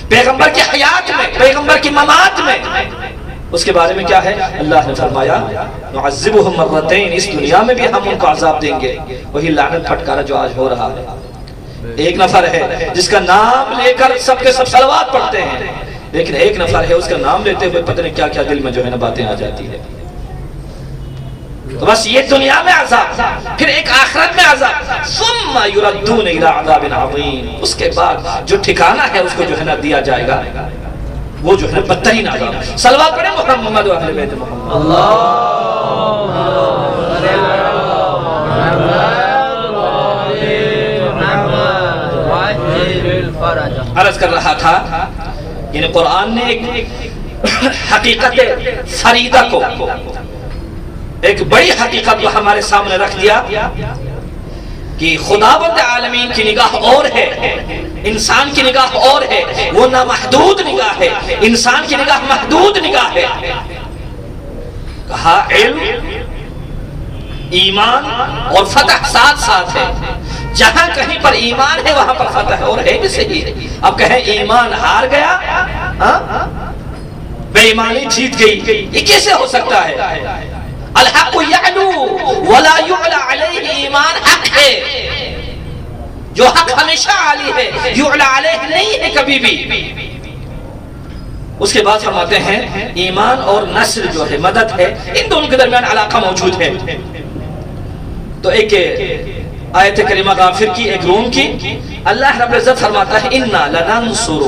پیغمبر کی حیات میں، پیغمبر کی ممات میں، اس کے بارے میں کیا ہے؟ اللہ نے فرمایا نعذبهم مرتين، اس دنیا میں بھی ہم ان کو عذاب دیں گے. وہی لعنت پھٹکارا جو آج ہو رہا ہے. ایک نفر ہے جس کا نام لے کر سب کے سب صلوات پڑھتے ہیں، لیکن ایک نفر ہے اس کا نام لیتے ہوئے پتہ نہیں کیا کیا دل میں جو ہے نا باتیں آ جاتی ہے. تو بس یہ دنیا میں عذاب، پھر ایک آخرت میں عذاب. ثم يردون الى عذاب عظیم. اس کے بعد جو ٹھکانہ ہے اس کو جو ہے نا دیا جائے گا، وہ جو ہے نا بدترین عذاب. صلوات پڑھیں محمد و اہل بیت محمد. اللہم عرض کر رہا تھا، یعنی قرآن نے ایک حقیقت فریدہ کو، ایک بڑی حقیقت کو ہمارے سامنے رکھ دیا کہ خداوند عالمین کی نگاہ اور ہے، انسان کی نگاہ اور ہے، وہ نامحدود نگاہ ہے، انسان کی نگاہ محدود نگاہ ہے۔ کہا علم، ایمان اور فتح ساتھ ساتھ ہے، جہاں کہیں پر ایمان ہے وہاں پر فتح ہے، اور ہے بھی صحیح۔ اب کہیں ایمان ہار گیا، بے ایمانی جیت گئی، یہ کیسے ہو سکتا ہے؟ الحق یعلو ولا یعلا علیہ، ایمان حق ہے، جو حق ہمیشہ عالی ہے، یعلا علیہ نہیں ہے کبھی بھی۔ اس کے بعد فرماتے ہیں ایمان اور نصر جو ہے، مدد ہے، ان دونوں کے درمیان علاقہ موجود ہے۔ تو ایک آیت کریمہ غافر کی، ایک روم کی، اللہ رب العزت فرماتا ہے اِنَّا لَنَنْصُرُ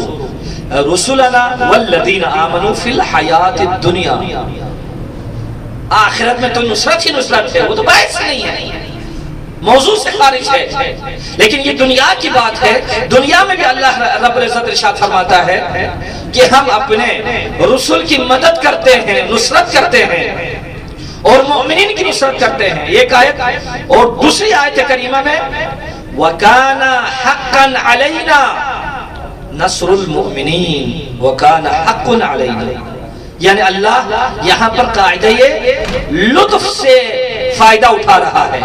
رُسُلَنَا وَالَّذِينَ آمَنُوا فِي الْحَيَاةِ الدُّنْيَا، آخرت میں تو نصرت ہی نصرت ہے، وہ تو باعث نہیں ہے، موضوع سے خارج ہے، لیکن یہ دنیا کی بات ہے۔ دنیا میں بھی اللہ رب العزت ارشاد فرماتا ہے کہ ہم اپنے رسول کی مدد کرتے ہیں، نصرت کرتے ہیں، اور مومنین کی نصرت کرتے ہیں، ایک آیت۔ اور دوسری آیت کریمہ میں وَكَانَ حَقًّا عَلَيْنَا نَصْرُ الْمُؤْمِنِينَ وَكَانَ حَقٌّ عَلَيْنَا، یعنی اللہ یہاں پر قاعدہ لطف سے فائدہ اٹھا رہا ہے،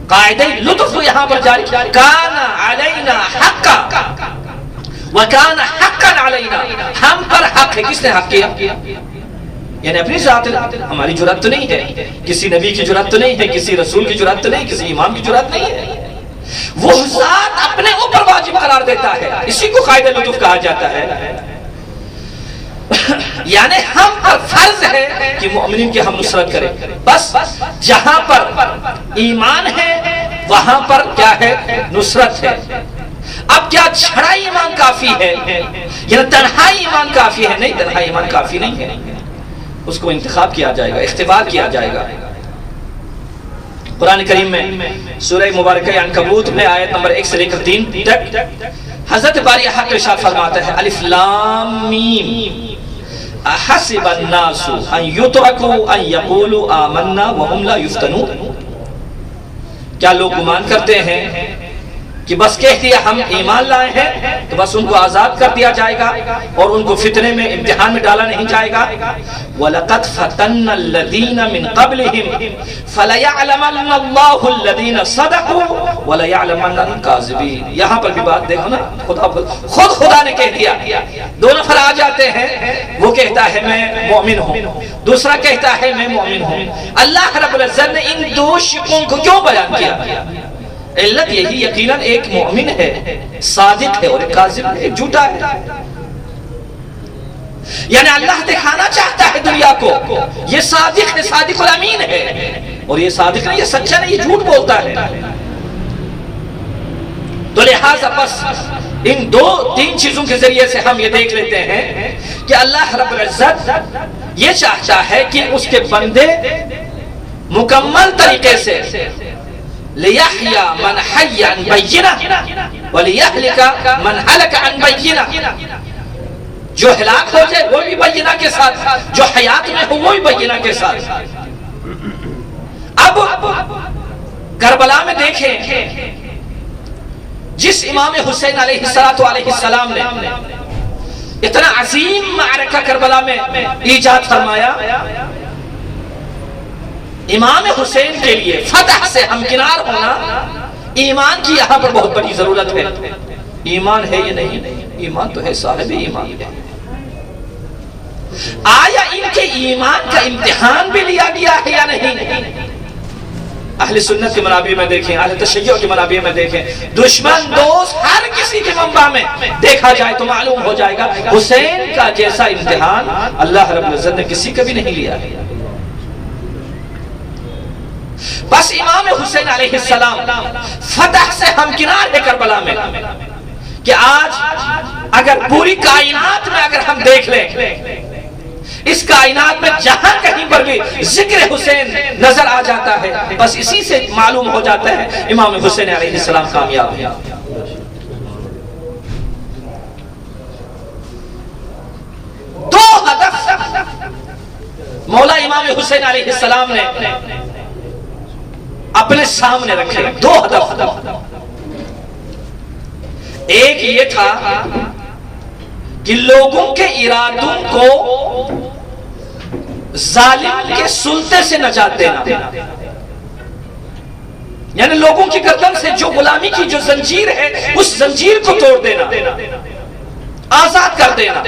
قاعدہ لطف یہاں پر جاری، کان علینا حقا وکان حقا علینا، ہم پر حق ہے۔ کس نے حق کیا؟ یعنی اپنی ذات، ہماری جرات تو نہیں ہے، کسی نبی کی جرات تو نہیں ہے، کسی رسول کی جرات تو نہیں، کسی امام کی جرات نہیں ہے، وہ ذات اپنے اوپر واجب قرار دیتا ہے، اسی کو قاعدہ لطف کہا جاتا ہے۔ یعنی ہم پر فرض ہے کہ مومنین کی ہم نصرت کریں، بس جہاں پر ایمان ہے وہاں پر کیا ہے؟ نصرت ہے۔ اب کیا چھڑا ایمان کافی ہے یا تنہا ایمان کافی ہے؟ نہیں، تنہا ایمان کافی نہیں ہے، اس کو انتخاب کیا جائے گا، اختبار کیا جائے گا۔ قرآن کریم میں سورہ مبارکہ عنکبوت میں آیت نمبر 1 سے لے کر 3 تک حضرت باری حق ارشاد فرماتا ہے الف لام میم احسب الناس ان یترکوا ان یقولوا آمنا وهم لا یفتنون، کیا لوگ گمان کرتے ہیں کہ بس کہہ دیا ہم ایمان لائے ہیں تو بس ان کو آزاد کر دیا جائے گا اور ان کو فتنے میں، امتحان میں ڈالا نہیں جائے گا؟ وَلَقَدْ فَتَنَّ الَّذِينَ مِن قَبْلِهِمْ فَلَيَعْلَمَنَّ اللَّهُ الَّذِينَ صَدَقُوا وَلَيَعْلَمَنَّ الْكَاذِبِينَ۔ یہاں پر بھی بات دیکھو نا، خود خدا نے کہہ دیا، دو نفر آ جاتے ہیں، وہ کہتا ہے میں مومن ہوں، دوسرا کہتا ہے میں مومن ہوں۔ اللہ رب العزت نے ان دو شقوں کو کیوں بیان کیا؟ علت یہی، یقیناً ایک مومن ہے، صادق ہے، اور ایک کاذب ہے، ایک جھوٹا ہے۔ یعنی اللہ دکھانا چاہتا ہے دنیا کو یہ صادق ہے، صادق الامین ہے، اور یہ صادق نہیں، یہ سچا نہیں، یہ جھوٹ بولتا ہے۔ تو لہٰذا بس ان تین چیزوں کے ذریعے سے ہم یہ دیکھ لیتے ہیں کہ اللہ رب العزت یہ چاہتا ہے کہ اس کے بندے مکمل طریقے سے لِيَحْيَا مَنْ حَيَّ عَنْ بَيِّنَةٍ وَلِيَحْلِكَ مَنْ حَلَكَ عَنْ بَيِّنَةٍ، جو ہلاک ہو جائے وہ بھی بینہ کے ساتھ، جو حیات میں ہو وہ بھی بینہ کے ساتھ۔ اب کربلا میں دیکھیں جس امام حسین علیہ السلام نے اتنا عظیم معرکہ کربلا میں ایجاد فرمایا، امام حسین کے لیے فتح سے ہمکنار ہونا، ایمان کی یہاں پر بہت بڑی ضرورت ہے۔ ایمان ہے یا نہیں؟ ایمان تو ہے، صاحب ایمان ہے۔ آیا ان کے ایمان کا امتحان بھی لیا گیا ہے یا نہیں؟ اہل سنت کے منابع میں دیکھیں، اہل تشیع کے منابع میں دیکھیں، دشمن دوست ہر کسی کے منبع میں دیکھا جائے تو معلوم ہو جائے گا حسین کا جیسا امتحان اللہ رب العزت نے کسی کا بھی نہیں لیا ہے۔ بس امام حسین علیہ السلام فتح سے ہمکنار ہے کربلا میں، کہ آج اگر پوری کائنات میں اگر ہم دیکھ لیں، اس کائنات میں جہاں کہیں پر بھی ذکر حسین نظر آ جاتا ہے، بس اسی سے معلوم ہو جاتا ہے امام حسین علیہ السلام کامیاب ہے۔ امام حسین علیہ السلام نے اپنے سامنے رکھے 2 ہدف. ایک یہ تھا کہ لوگوں کے ارادوں کو ظالم کے سلطے سے نجات دینا، یعنی لوگوں کی گردن سے جو غلامی کی جو زنجیر ہے اس زنجیر کو توڑ دینا، آزاد کر دینا.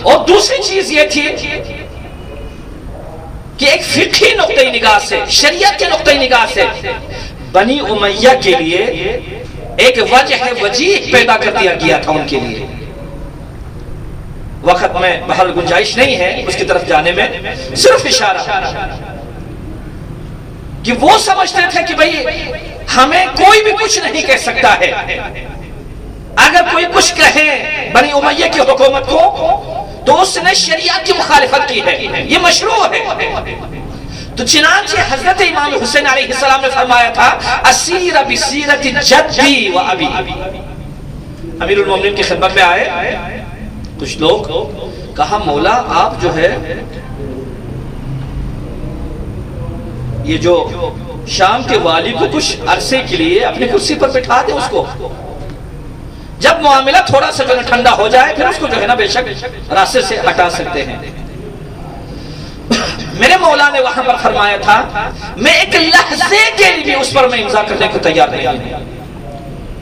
اور دوسری چیز یہ تھی کہ ایک فقہی نقطۂ نگاہ سے، شریعت کے نقطۂ نگاہ سے بنی امیہ کے لیے ایک وجہ وجیح پیدا کر دیا گیا تھا ان کے لیے. وقت میں بہرحال گنجائش نہیں ہے اس کی طرف جانے میں، صرف اشارہ کہ وہ سمجھتے تھے کہ بھئی ہمیں کوئی بھی کچھ نہیں کہہ سکتا ہے. اگر کوئی کچھ کہے بنی امیہ کی حکومت کو تو اس نے شریعت کی مخالفت کی ہے، یہ مشروع ہے. تو چنانچہ حضرت امام حسین علیہ السلام نے فرمایا تھا اسیر بسیرت جدی و ابی. امیر المومنین کی خدمت میں آئے کچھ لوگ، کہا مولا آپ جو ہے یہ جو شام کے والی کو کچھ عرصے کے لیے اپنی کرسی پر بٹھا دیں، اس کو جب معاملہ تھوڑا سا جو ہے ٹھنڈا ہو جائے پھر اس کو جو ہے نا بے شک راستے سے ہٹا سکتے ہیں. میرے مولا نے وہاں پر فرمایا تھا میں ایک لحظے کے لیے اس پر میں امضا کرنے کو تیار نہیں ہوں.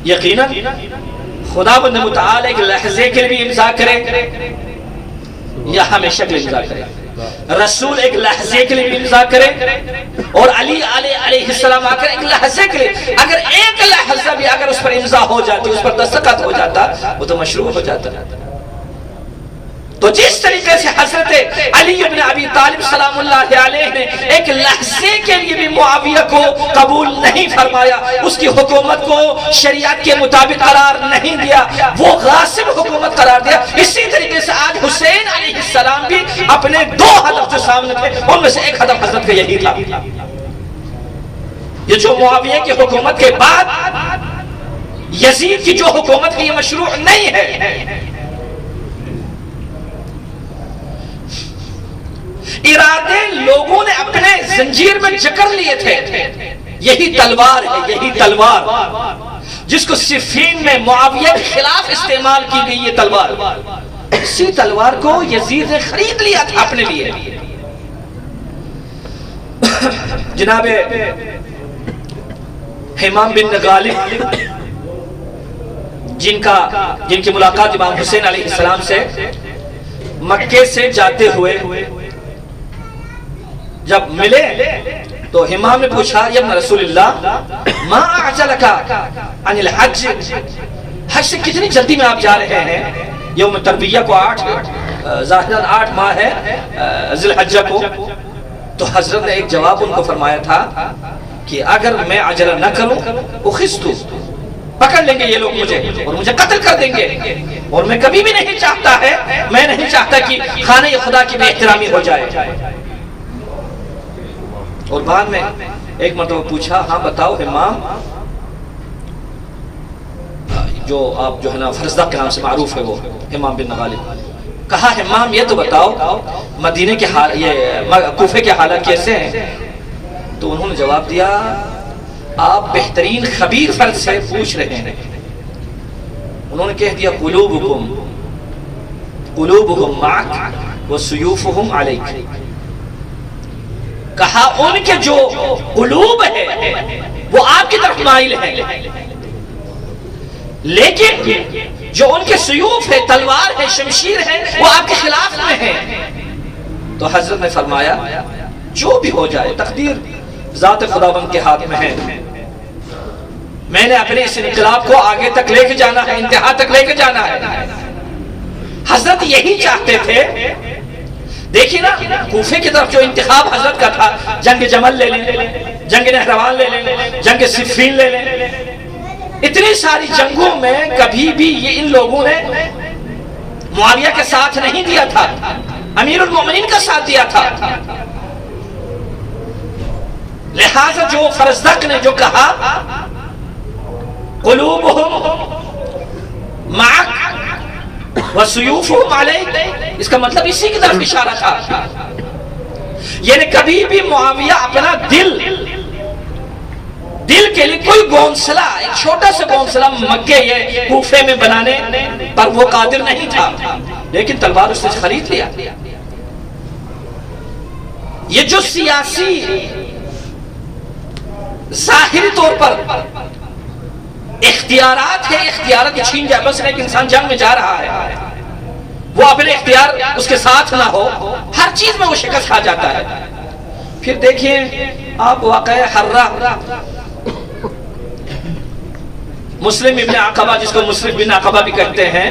یقیناً خدا بند متعال ایک لحظے کے لیے بھی امضا کرے یا ہمیشہ کے لیے امضا کرے، رسول ایک لحظے کے لیے بھی امضا کرے اور علی علیہ السلام آ کر ایک لحظے کے لیے، اگر ایک لحظہ بھی اگر اس پر امضا ہو جاتی، اس پر دستخط ہو جاتا، وہ تو مشروع ہو جاتا. تو جس طریقے سے حضرت علی بن ابی طالب سلام اللہ علیہ نے ایک لحظے کے لیے بھی معاویہ کو قبول نہیں فرمایا، اس کی حکومت کو شریعت کے مطابق قرار نہیں دیا، وہ غاصب حکومت قرار دیا، اسی طریقے سے آج حسین علیہ السلام بھی اپنے 2 ہدف جو سامنے تھے ان میں سے ایک ہدف حضرت کا یہی تھا. یہ جو معاویہ کی حکومت کے بعد یزید کی جو حکومت کی یہ مشروع نہیں ہے. ارادے لوگوں نے اپنے زنجیر میں جکر لیے تھے. یہی تلوار ہے، یہی تلوار جس کو صفین میں معاویہ کے خلاف استعمال کی گئی یہ تلوار، اسی تلوار کو یزید نے خرید لیا تھا اپنے لیے. جناب حمام بن غالب جن کی ملاقات امام حسین علیہ السلام سے مکے سے جاتے ہوئے جب ملے تو حمام نے پوچھا یا ابن رسول اللہ ما اعجلکا عن الحج، حج سے کتنی جلدی میں آپ جا رہے ہیں؟ یوم تربیہ کو 8 ظاہراً 8 ماہ ہے ذی الحجہ کو. تو حضرت نے ایک جواب ان کو فرمایا تھا کہ اگر میں عجلہ نہ کروں اخذتو، پکڑ لیں گے یہ لوگ مجھے اور مجھے قتل کر دیں گے، اور میں کبھی بھی نہیں چاہتا ہے، میں نہیں چاہتا کہ خانہ خدا کی بے احترامی ہو جائے. اور بعد میں ایک مرتبہ پوچھا ہاں بتاؤ حمام، جو آپ جو ہے نا فرزدق کے نام سے معروف ہے وہ حمام بن غالب، کہا حمام یہ تو بتاؤ مدینے کے کوفے کے حالات کیسے ہیں؟ تو انہوں نے جواب دیا آپ بہترین خبیر فرد سے پوچھ رہے ہیں. انہوں نے کہہ دیا قلوبہم معک وسیوفہم علیک. کہا ان کے جو قلوب ہے وہ آپ کی طرف مائل ہے، لیکن جو ان کے سیوف ہے، تلوار ہے، شمشیر ہے، وہ آپ کے خلاف میں ہے. تو حضرت نے فرمایا جو بھی ہو جائے تقدیر ذات خداوند کے ہاتھ میں ہے، میں نے اپنے اس انقلاب کو آگے تک لے کے جانا ہے، انتہا تک لے کے جانا ہے. حضرت یہی چاہتے تھے. دیکھیں نا کوفے کی طرف جو انتخاب حضرت کا تھا، جنگ جمل لے لیں، جنگ نہروان لے لیں، جنگ صفین لے لیں، اتنی ساری جنگوں میں کبھی بھی یہ ان لوگوں نے معاویہ کے ساتھ نہیں دیا تھا، امیر المومنین کا ساتھ دیا تھا. لہذا جو فرزدق نے جو کہا قلوبہم معک وَسُيُوفُهُمْ عَلَيْكَ، اس کا مطلب اسی کی طرف اشارہ تھا، یعنی کبھی بھی معاویہ اپنا دل کے لیے کوئی گونسلہ، ایک چھوٹا سا گونسلہ مکے یا کوفے میں بنانے پر وہ قادر نہیں تھا، لیکن تلوار اس نے خرید لیا۔ یہ جو سیاسی ظاہری طور پر اختیارات ہے، اختیارات چھین جائے، بس ایک انسان جنگ میں جا رہا ہے، وہ اپنے اختیار اس کے ساتھ نہ ہو، ہر چیز میں وہ شکست کھا جاتا ہے۔ پھر دیکھیں آپ واقعہ حرہ، مسلم ابن عقبہ، جس کو مسلم ابن عقبہ بھی کہتے ہیں،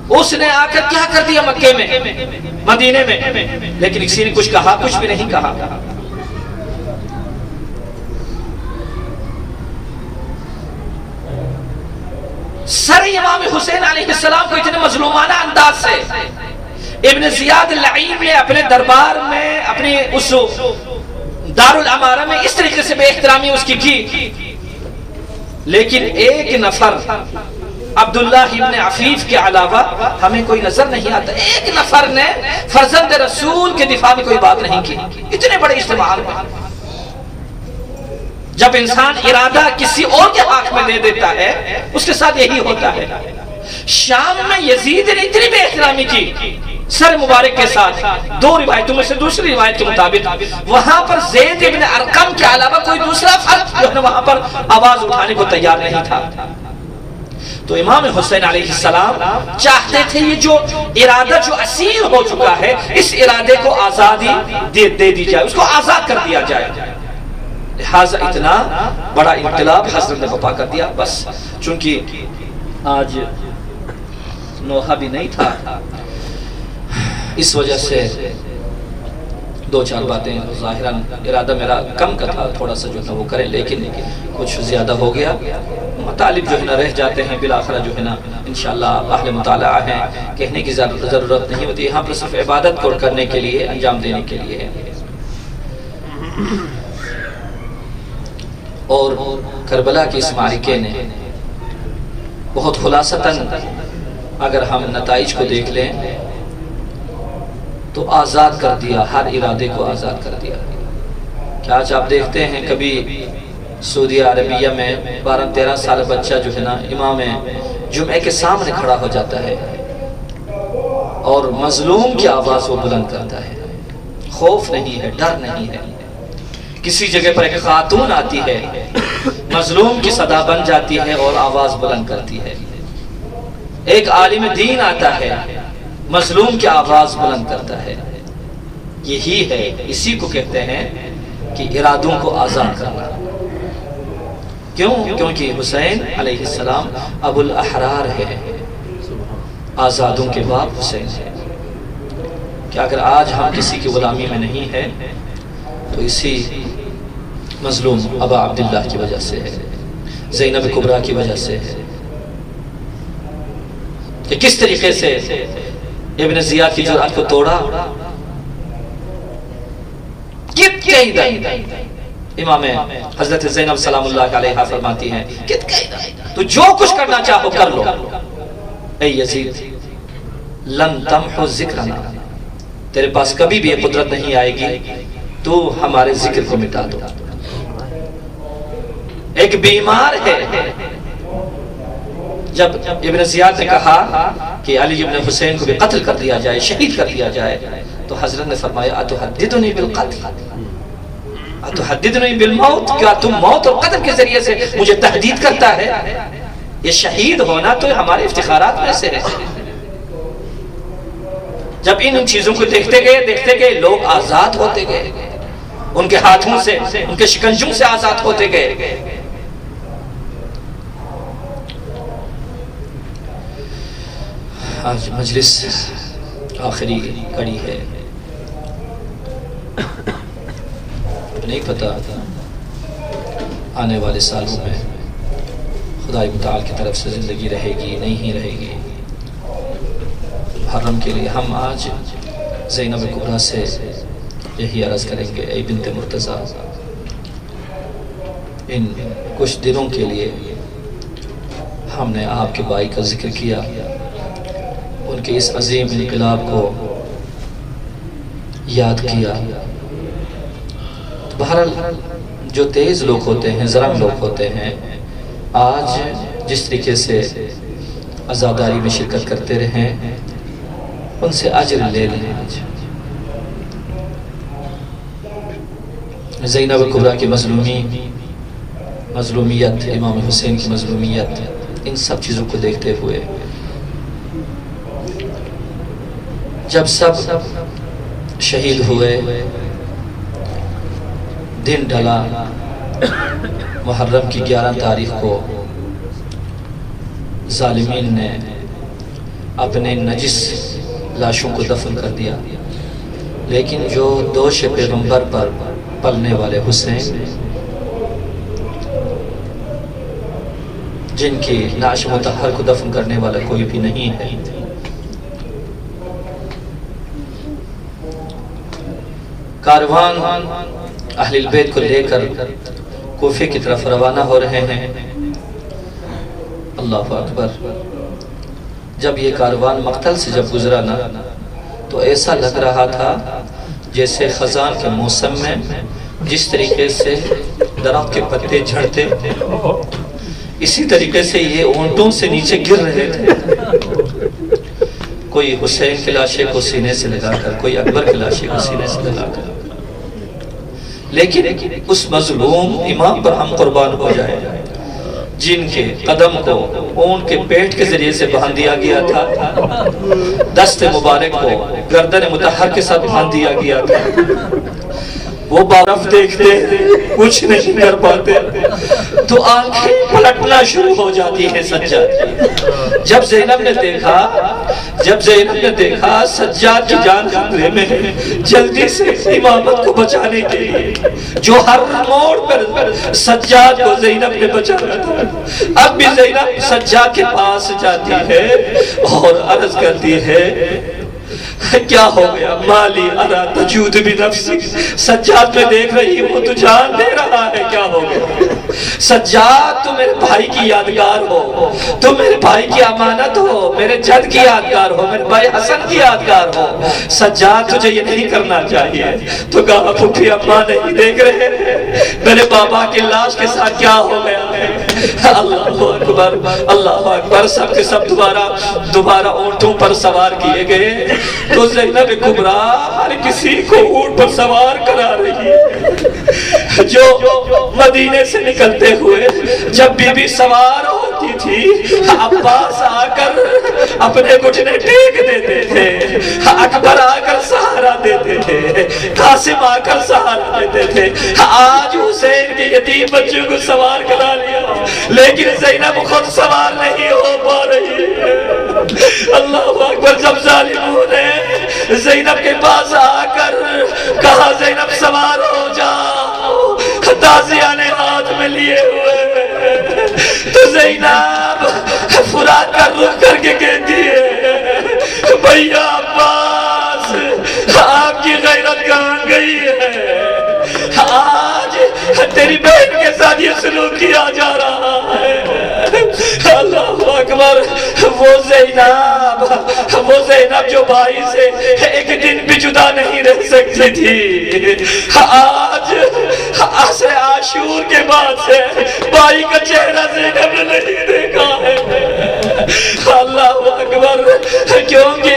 اس نے آ کر کیا کر دیا مکے میں، مدینے میں، لیکن کسی نے کچھ کہا؟ کچھ بھی نہیں کہا۔ سر امام حسین علیہ السلام کو اتنے مظلومانہ انداز سے ابن زیاد اللعین نے اپنے دربار میں، اپنی اس دار الامارہ میں اس طریقے سے بے احترامی اس کی، لیکن ایک نفر عبداللہ ابن عفیف کے علاوہ ہمیں کوئی نظر نہیں آتا، ایک نفر نے فرزند رسول کے دفاع میں کوئی بات نہیں کی، اتنے بڑے اجتماع میں۔ جب انسان ارادہ کسی اور کے حق میں دے دیتا ہے، اس کے ساتھ یہی ہوتا ہے۔ شام میں یزید نے اتنی بے احترامی کی سر مبارک کے ساتھ، دو روایتوں میں سے دوسری روایت کے مطابق وہاں پر زید ابن ارقم کے علاوہ کوئی دوسرا فرد جو ہے وہاں پر آواز اٹھانے کو تیار نہیں تھا۔ تو امام حسین علیہ السلام چاہتے تھے یہ جو ارادہ جو اسیر ہو چکا ہے، اس ارادے کو آزادی دے دی جائے، اس کو آزاد کر دیا جائے۔ لہٰذا اتنا بڑا انقلاب حضرت نے بپا کر دیا۔ بس چونکہ آج نوحہ بھی نہیں تھا، اس وجہ سے دو چار باتیں ظاہراً ارادہ میرا کم کا تھا، تھوڑا سا جو تھا وہ کریں، لیکن کچھ زیادہ ہو گیا، مطالب جو ہے نا رہ جاتے ہیں، بالآخرہ جو ہے نا انشاءاللہ اہل مطالعہ ہیں، کہنے کی ضرورت نہیں ہوتی، یہاں پر صرف عبادت کو کرنے کے لیے، انجام دینے کے لیے ہے۔ اور کربلا کی اس معرکے نے بہت خلاصتاً اگر ہم نتائج کو دیکھ لیں تو آزاد کر دیا، ہر ارادے کو آزاد کر دیا۔ کہ آج آپ دیکھتے ہیں کبھی سعودی عربیہ میں 12-13 سال بچہ جو ہے نا امام جمعہ کے سامنے کھڑا ہو جاتا ہے اور مظلوم کی آواز وہ بلند کرتا ہے، خوف نہیں ہے، ڈر نہیں ہے۔ کسی جگہ پر ایک خاتون آتی ہے، مظلوم کی صدا بن جاتی ہے اور آواز بلند کرتی ہے۔ ایک عالم دین آتا ہے، مظلوم کی آواز بلند کرتا ہے۔ یہی ہے، اسی کو کہتے ہیں کہ ارادوں کو آزاد کرنا۔ کیوں؟ کیونکہ حسین علیہ السلام ابو الاحرار ہے، آزادوں کے باپ حسین ہے۔ کہ اگر آج ہم کسی کی غلامی میں نہیں ہے تو اسی مظلوم ابا عبداللہ کی وجہ سے ہے، زینب کبریٰ کی وجہ سے ہے۔ کہ کس طریقے سے ابن زیاد کی جرأت کو توڑا، کت کئی دن امام حضرت زینب سلام اللہ علیہ فرماتی ہیں، کت کئی دن تو جو کچھ کرنا چاہو کر لو، اے یزید لن تمحو ذکرنا، تیرے پاس کبھی بھی یہ قدرت نہیں آئے گی تو ہمارے ذکر کو مٹا دو۔ ایک بیمار ہے، جب ابن زیاد نے کہا کہ علی ابن حسین کو بھی قتل کر دیا جائے، شہید کر دیا جائے، تو حضرت نے فرمایا اتحددنی بالقتل اتحددنی بالموت، کیا تم موت اور قتل کے ذریعے سے مجھے تحدید کرتا ہے؟ یہ شہید ہونا تو ہمارے افتخارات میں سے ہے۔ جب ان چیزوں کو دیکھتے گئے لوگ آزاد ہوتے گئے، ان کے ہاتھوں سے، ان کے شکنجوں سے آزاد ہوتے گئے۔ آج مجلس آخری کڑی ہے، نہیں پتا آنے والے سالوں میں خدای متعال کی طرف سے زندگی رہے گی نہیں رہے گی۔ محرم کے لیے ہم آج زینب کبریٰ سے یہی عرض کریں گے، اے بنت مرتضیٰ، ان کچھ دنوں کے لیے ہم نے آپ کے بھائی کا ذکر کیا، کے اس عظیم انقلاب کو یاد کیا۔ بہرحال جو تیز لوگ ہوتے ہیں، زرنگ لوگ ہوتے ہیں، آج جس طریقے سے عزاداری میں شرکت کرتے رہیں ان سے اجر لے لیں۔ زینب کبریٰ کی مظلومیت، امام حسین کی مظلومیت، ان سب چیزوں کو دیکھتے ہوئے جب سب شہید ہوئے، دن ڈلا محرم کی 11 تاریخ کو، ظالمین نے اپنے نجس لاشوں کو دفن کر دیا، لیکن جو دوش پیغمبر پر پلنے والے حسین، جن کی نعش مطہر کو دفن کرنے والا کوئی بھی نہیں ہے، کاروان اہل البیت کو لے کر کوفے کی طرف روانہ ہو رہے ہیں۔ اللہ اکبر! جب یہ کاروان مقتل سے جب گزرا نا تو ایسا لگ رہا تھا جیسے خزان کے موسم میں جس طریقے سے درخت کے پتے جھڑتے، اسی طریقے سے یہ اونٹوں سے نیچے گر رہے تھے۔ کوئی حسین کی لاشے کو سینے سے لگا کر، کوئی اکبر کی لاشے کو سینے سے لگا کر، لیکن اس مظلوم امام پر ہم قربان ہو جائے جن کے قدم کو اونٹ کے پیٹ کے ذریعے سے باندھ دیا گیا تھا، دست مبارک کو گردن مطہر کے ساتھ باندھ دیا گیا تھا۔ وہ بارف دیکھتے کچھ نہیں کر پاتے تو آنکھیں پلٹنا شروع ہو جاتی ہیں سجاد کی۔ جب زینب نے دیکھا سجاد کی جان خطرے میں، جلدی سے امامت کو بچانے کے لیے جو ہر موڑ پر سجاد کو زینب نے بچانا تھا، اب بھی زینب سجاد کے پاس جاتی ہے اور عرض کرتی ہے کیا ہو گیا؟ مالی ارا تجود بنفسی، سجاد میں دیکھ رہی ہوں تو جان دے رہا ہے، کیا ہو گیا؟ سجاد تو میرے بھائی کی یادگار ہو، تو میرے بھائی کی امانت ہو، میرے جد کی یادگار ہو، میرے بھائی حسن کی یادگار ہو، سجاد تجھے یہ نہیں کرنا چاہیے۔ تو کہا پھوپھی اماں نہیں دیکھ رہے میرے بابا کی لاش کے ساتھ کیا ہو گیا ہے؟ اللہ اکبر، اللہ اکبر! سب کے سب دوبارہ اونٹوں پر سوار کیے گئے تو زینب کبریٰ ہر کسی کو اونٹ پر سوار کرا رہی ہے۔ جو مدینے سے نکلتے ہوئے جب بی بی سوار ہوتی تھی، عباس آ کر اپنے گھٹنے ٹیک دیتے تھے، اکبر آ کر سہارا دیتے تھے، قاسم آ کر سہارا دیتے تھے۔ آج حسین کے یتیم بچوں کو سوار کرا لیا، لیکن زینب خود سوار نہیں ہو پا رہی ہے۔ اللہ اکبر! جب ظالموں نے زینب کے پاس آ کر کہا زینب سوار ہو جاؤ، تازیہ نے ہاتھ میں لیے ہوئے، تو زینب فرات کا رخ کر کے کہتی ہے بھیا عباس، آپ کی غیرت کہاں گئی ہے؟ آج تیری بہن کے ساتھ یہ سلوک کیا جا رہا ہے۔ اللہ اکبر! وہ زینب جو بھائی سے ایک دن بھی جدا نہیں رہ سکتی تھی، آج عصر عاشور کے بعد سے بھائی کا چہرہ زینب نے نہیں دیکھا ہے۔ اللہ اکبر! کیونکہ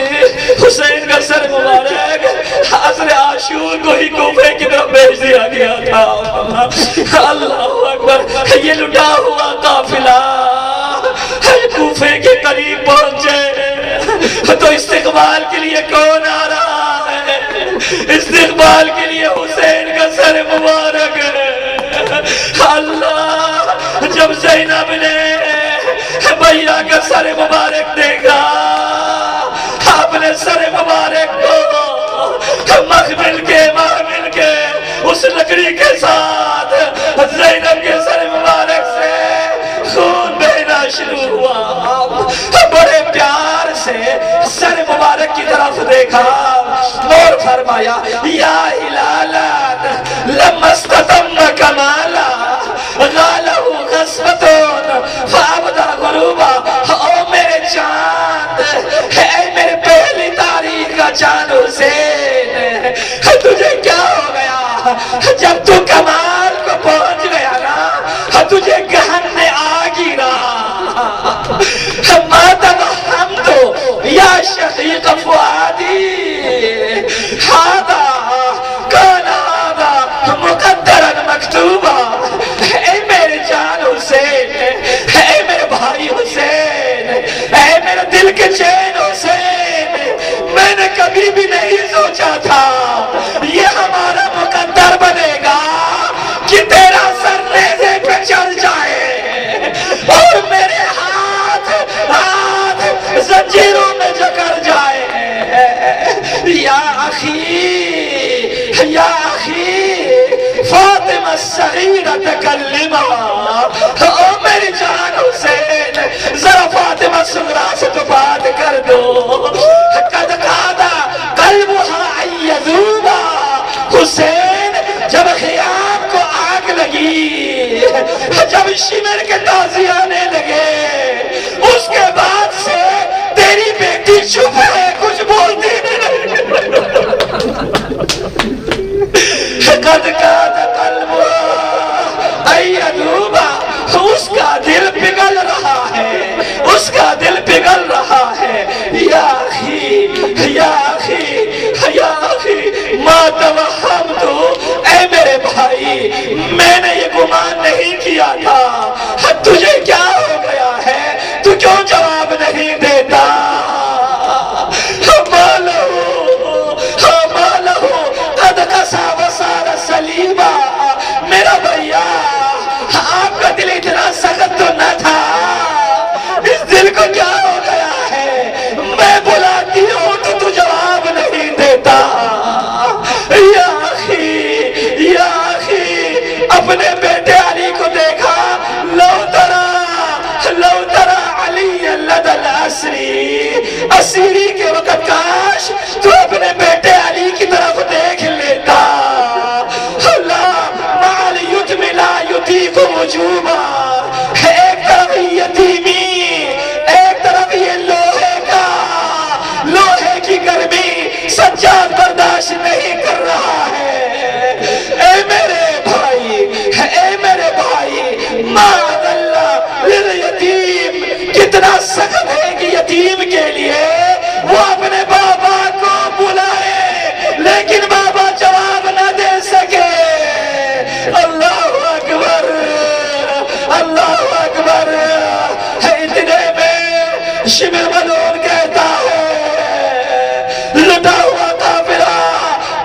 حسین کا سر مبارک عصر عاشور کو ہی کوفے کی طرف بھیج دیا گیا تھا۔ اللہ اکبر! یہ لٹا ہوا قافلہ کوفے کے قریب پہنچے تو استقبال کے لیے کون آ رہا ہے؟ استقبال کے لیے حسین کا سر مبارک ہے۔ اللہ! جب زینب نے بھیا کا سر مبارک دیکھا، اپنے سر مبارک کو محمل کے اس لکڑی کے ساتھ زینب کے سر مبارک سے خون بہنا شروع ہوا۔ بڑے پیار سے سر مبارک کی طرف دیکھا اور فرمایا یا ہلالات لما استتم کمالا غالہ غصبتون فعبدہ غروبہ، او میرے چاند، اے میرے متکلما، او میری جان حسین ذرا فاطمہ صغرا سے تو بات کر دو. قد قادا قلبها ان یذوبا، حسین جب خیام کو آگ لگی، جب شمر کے تازی آنے لگے، اس کے بعد سے تیری بیٹی چپ ہے، کچھ بولتی نہیں. قد قاد قلبها ان یذوبا، اس کا دل پگھل رہا ہے، اس کا دل پگھل رہا ہے. یا اخی یا اخی یا اخی ما توہمت، اے میرے بھائی میں نے یہ گمان نہیں کیا تھا. تجھے کیا ہو گیا ہے، تو کیوں جواب نہیں دیتا؟ قد قسا وصار سلیما، میرا بھیا آپ کا دل اتنا سخت تو نہ تھا، اس دل کو کیا ہو گیا ہے؟ میں بلاتی ہوں تو جواب نہیں دیتا. یا اخی یا اخی، اپنے بیٹے علی کو دیکھا، لو ترى علی لدى الاسری، اسیری کے وقت کاش تو اپنے بیٹے علی کی طرف دیکھ لیتا. مال یتم لا یطیق وجوبا، ایک طرف یتیمی، ایک طرف یہ لوہے کی گرمی سجاد برداشت نہیں کر رہا ہے. اے میرے بھائی معاذ اللہ للیتیم، کتنا سخت ہے کہ یتیم کے لیے وہ اپنے بابا کو بلائے لیکن بابا جواب نہ دے سکے. اللہ اکبر اللہ اکبر. اتنے میں شمر ملون کہتا ہے لٹا ہوا قافلہ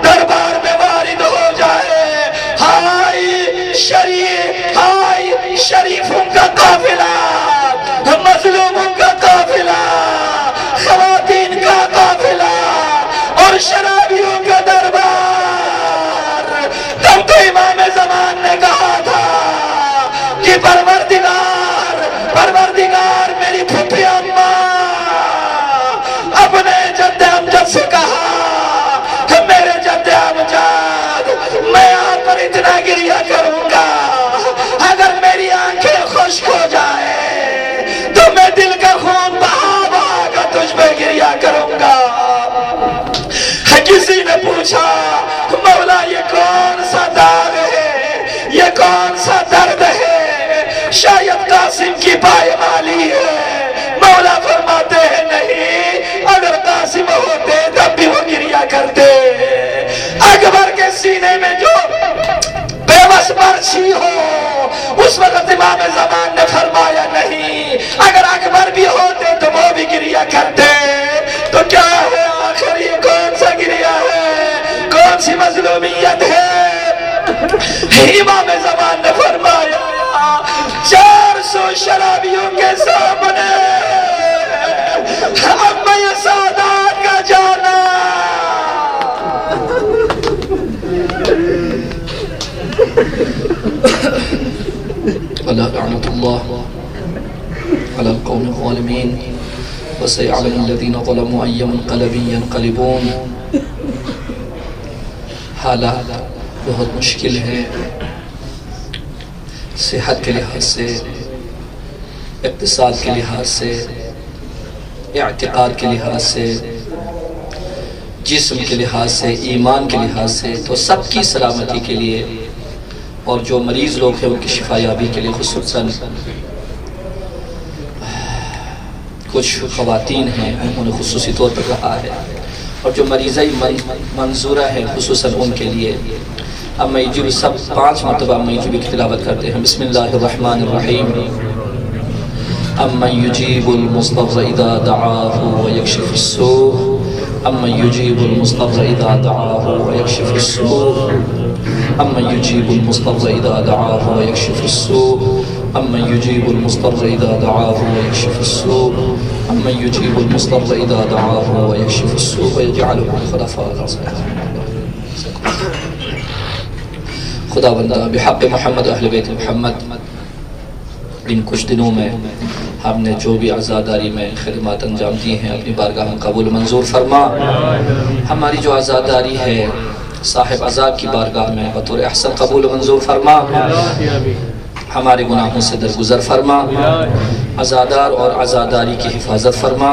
دربار میں وارد ہو جائے. ہائی شریفوں کا قافلہ، مظلوموں کا قافلہ، خواتین کا قافلہ اور شرابیوں کا دربار. تب تو امام زمان نے کہا تھا کہ پروردگار میری پھپھی اماں اپنے جد امجد سے کہا، میرے جد امجد میں آپ پر اتنا گریہ کروں گا، اگر میری آنکھیں خشک ہو جائے تو میں دل کا خون بہا بہا کر تجھ پہ گریہ کروں گا. کسی نے پوچھا مولا یہ کون سا داغ ہے، یہ کون سا درد ہے؟ شاید قاسم کی پائمالی ہے. مولا فرماتے ہیں نہیں، اگر قاسم ہوتے تب بھی وہ گریہ کرتے. اکبر کے سینے میں جو بے بس برچھی ہو، اس وقت امام زمان نے فرمایا نہیں، اگر اکبر بھی ہوتے تو وہ بھی گریہ کرتے. تو کیا ہے آخر یہ کون سا گریہ ہے، کون سی مظلومیت ہے؟ امام زمان نے فرمایا 400 شرابیوں کے سامنے اما یہ سادات کا جانا. ولا لعنة الله على القوم الظالمين وسيعلم الذين ظلموا أي منقلب ينقلبون. حالات بہت مشکل ہے، صحت کے لحاظ سے، اقتصاد کے لحاظ سے، اعتقاد کے لحاظ سے، جسم کے لحاظ سے، ایمان کے لحاظ سے، تو سب کی سلامتی کے لیے اور جو مریض لوگ ہیں ان کی شفا یابی کے لیے خصوصاً کچھ خواتین ہیں انہیں خصوصی طور پر کہا ہے، اور جو مریضہ منظورہ ہے خصوصاً ان کے لیے اما یجب سب 5 مرتبہ اما یجب کی تلاوت کرتے ہیں. بسم اللہ الرحمن الرحیم. اما یجیب المضطر اذا دعاہ ویکشف السوء، اما یجیب المضطر اذا دعاہ ویکشف السوء، اما یجیب المضطر اذا دعاہ ویکشف السوء، اما یجیب المضطر اذا دعاہ ویکشف السوء، اما یجیب المضطر اذا دعاہ ویکشف السوء ویجعلکم خلفاء الارض. خدا بندہ بحق محمد اہل بیت محمد ان کچھ دنوں میں ہم نے جو بھی عزاداری میں خدمات انجام دی ہیں اپنی بارگاہ میں قبول منظور فرما. ہماری جو عزاداری ہے صاحب عذاب کی بارگاہ میں بطور احسن قبول منظور فرما. ہمارے گناہوں سے درگزر فرما. عزادار اور عزاداری کی حفاظت فرما.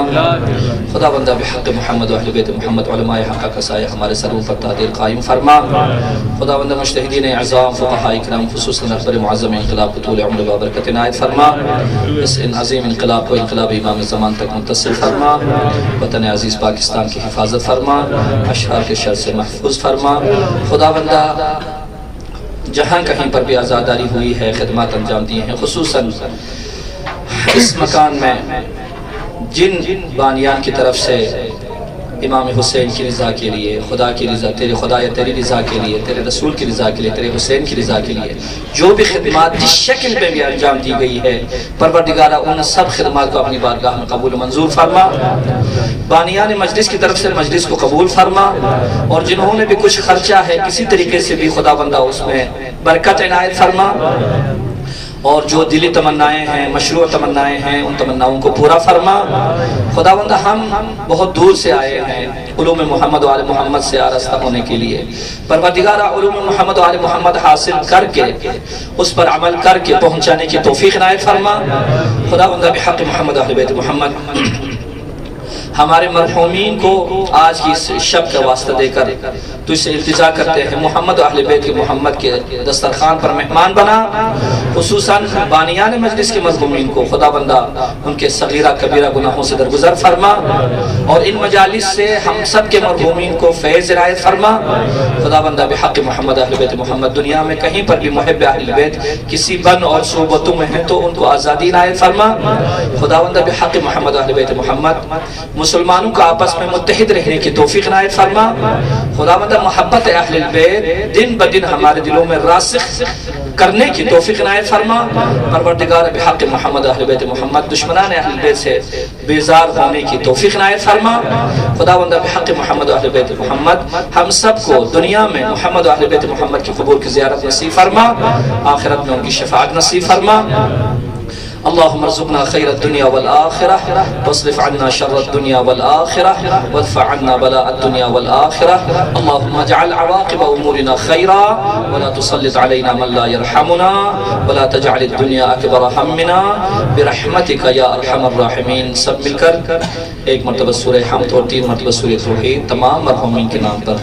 خدا بندہ بحق محمد و اہل بیت محمد علماء حق کا سایہ ہمارے سروں پر تعدیل قائم فرما. خدا بندہ مجتہدین اعظام فقہاء اکرام خصوصاً رہبر معظم انقلاب کو طول عمر و برکت عنایت فرما. اس عظیم انقلاب کو انقلاب امام زمان تک متصل فرما. وطن عزیز پاکستان کی حفاظت فرما. اشرار کے شر سے محفوظ فرما. خدا بندہ جہاں کہیں پر بھی عزاداری ہوئی ہے خدمات انجام دی ہیں خصوصاً اس مکان میں جن بانیان کی طرف سے امام حسین کی رضا کے لیے خدا کی رضا تیرے خدا یا تیری رضا کے لیے تیرے رسول کی رضا کے لیے تیرے حسین کی رضا کے لیے جو بھی خدمات جس شکل میں بھی انجام دی گئی ہے پروردگارہ ان سب خدمات کو اپنی بارگاہ میں قبول منظور فرما. بانیان مجلس کی طرف سے مجلس کو قبول فرما اور جنہوں نے بھی کچھ خرچہ ہے کسی طریقے سے بھی خدا بندہ اس میں برکت عنایت فرما. اور جو دلی تمنائیں ہیں مشروع تمنائیں ہیں ان تمناؤں کو پورا فرما. خدا بندہ ہم بہت دور سے آئے ہیں علوم محمد و آل محمد سے آراستہ ہونے کے لیے. پروردگارہ علوم محمد و آل محمد حاصل کر کے اس پر عمل کر کے پہنچانے کی توفیق عنایت فرما. خدا بندہ بحق محمد و اہل بیت محمد ہمارے مرحومین کو آج کی اس شب کا واسطہ دے کر تو اس سے التجا کرتے ہیں محمد و اہل بیت کے محمد کے دسترخوان پر مہمان بنا. خصوصاً بانیان مجلس کے مرحومین کو خدا بندہ ان کے صغیرہ کبیرہ گناہوں سے درگزر فرما اور ان مجالس سے ہم سب کے مرحومین کو فیض عنایت فرما. خدا بندہ بحق محمد اہل بیت محمد دنیا میں کہیں پر بھی محب اہل بیت کسی بن اور صوبتوں میں ہیں تو ان کو آزادی عنایت فرما. خدا بندہ بحق محمد اہل بیت محمد مسلمانوں کا آپس میں متحد رہنے کی توفیق عنایت فرما. خدا بندہ محبت اہل بیت دن بدن ہمارے دلوں میں راسخ کرنے کی توفیق عنایت فرما. پروردگار بحق محمد اہل بیت محمد دشمنان اہل بیت سے بیزار ہونے کی توفیق عنایت فرما. خدا بندہ بحق محمد اہل بیت محمد ہم سب کو دنیا میں محمد اہل بیت محمد کی قبور کی زیارت نصیب فرما. آخرت میں ان کی شفاعت نصیب فرما. اللهم ارزقنا خير الدنيا والآخرة واصرف عنا شر الدنيا والآخرة وادفع عنا بلاء الدنيا والآخرة. اللهم اجعل عواقب أمورنا خيرا ولا تسلط علينا من لا يرحمنا ولا تجعل الدنيا أكبر همنا برحمتك يا أرحم الراحمين. سب مل کر ایک مرتبہ سورہ حمد اور 3 مرتبہ سورہ توحید تمام مرحومین کے نام پر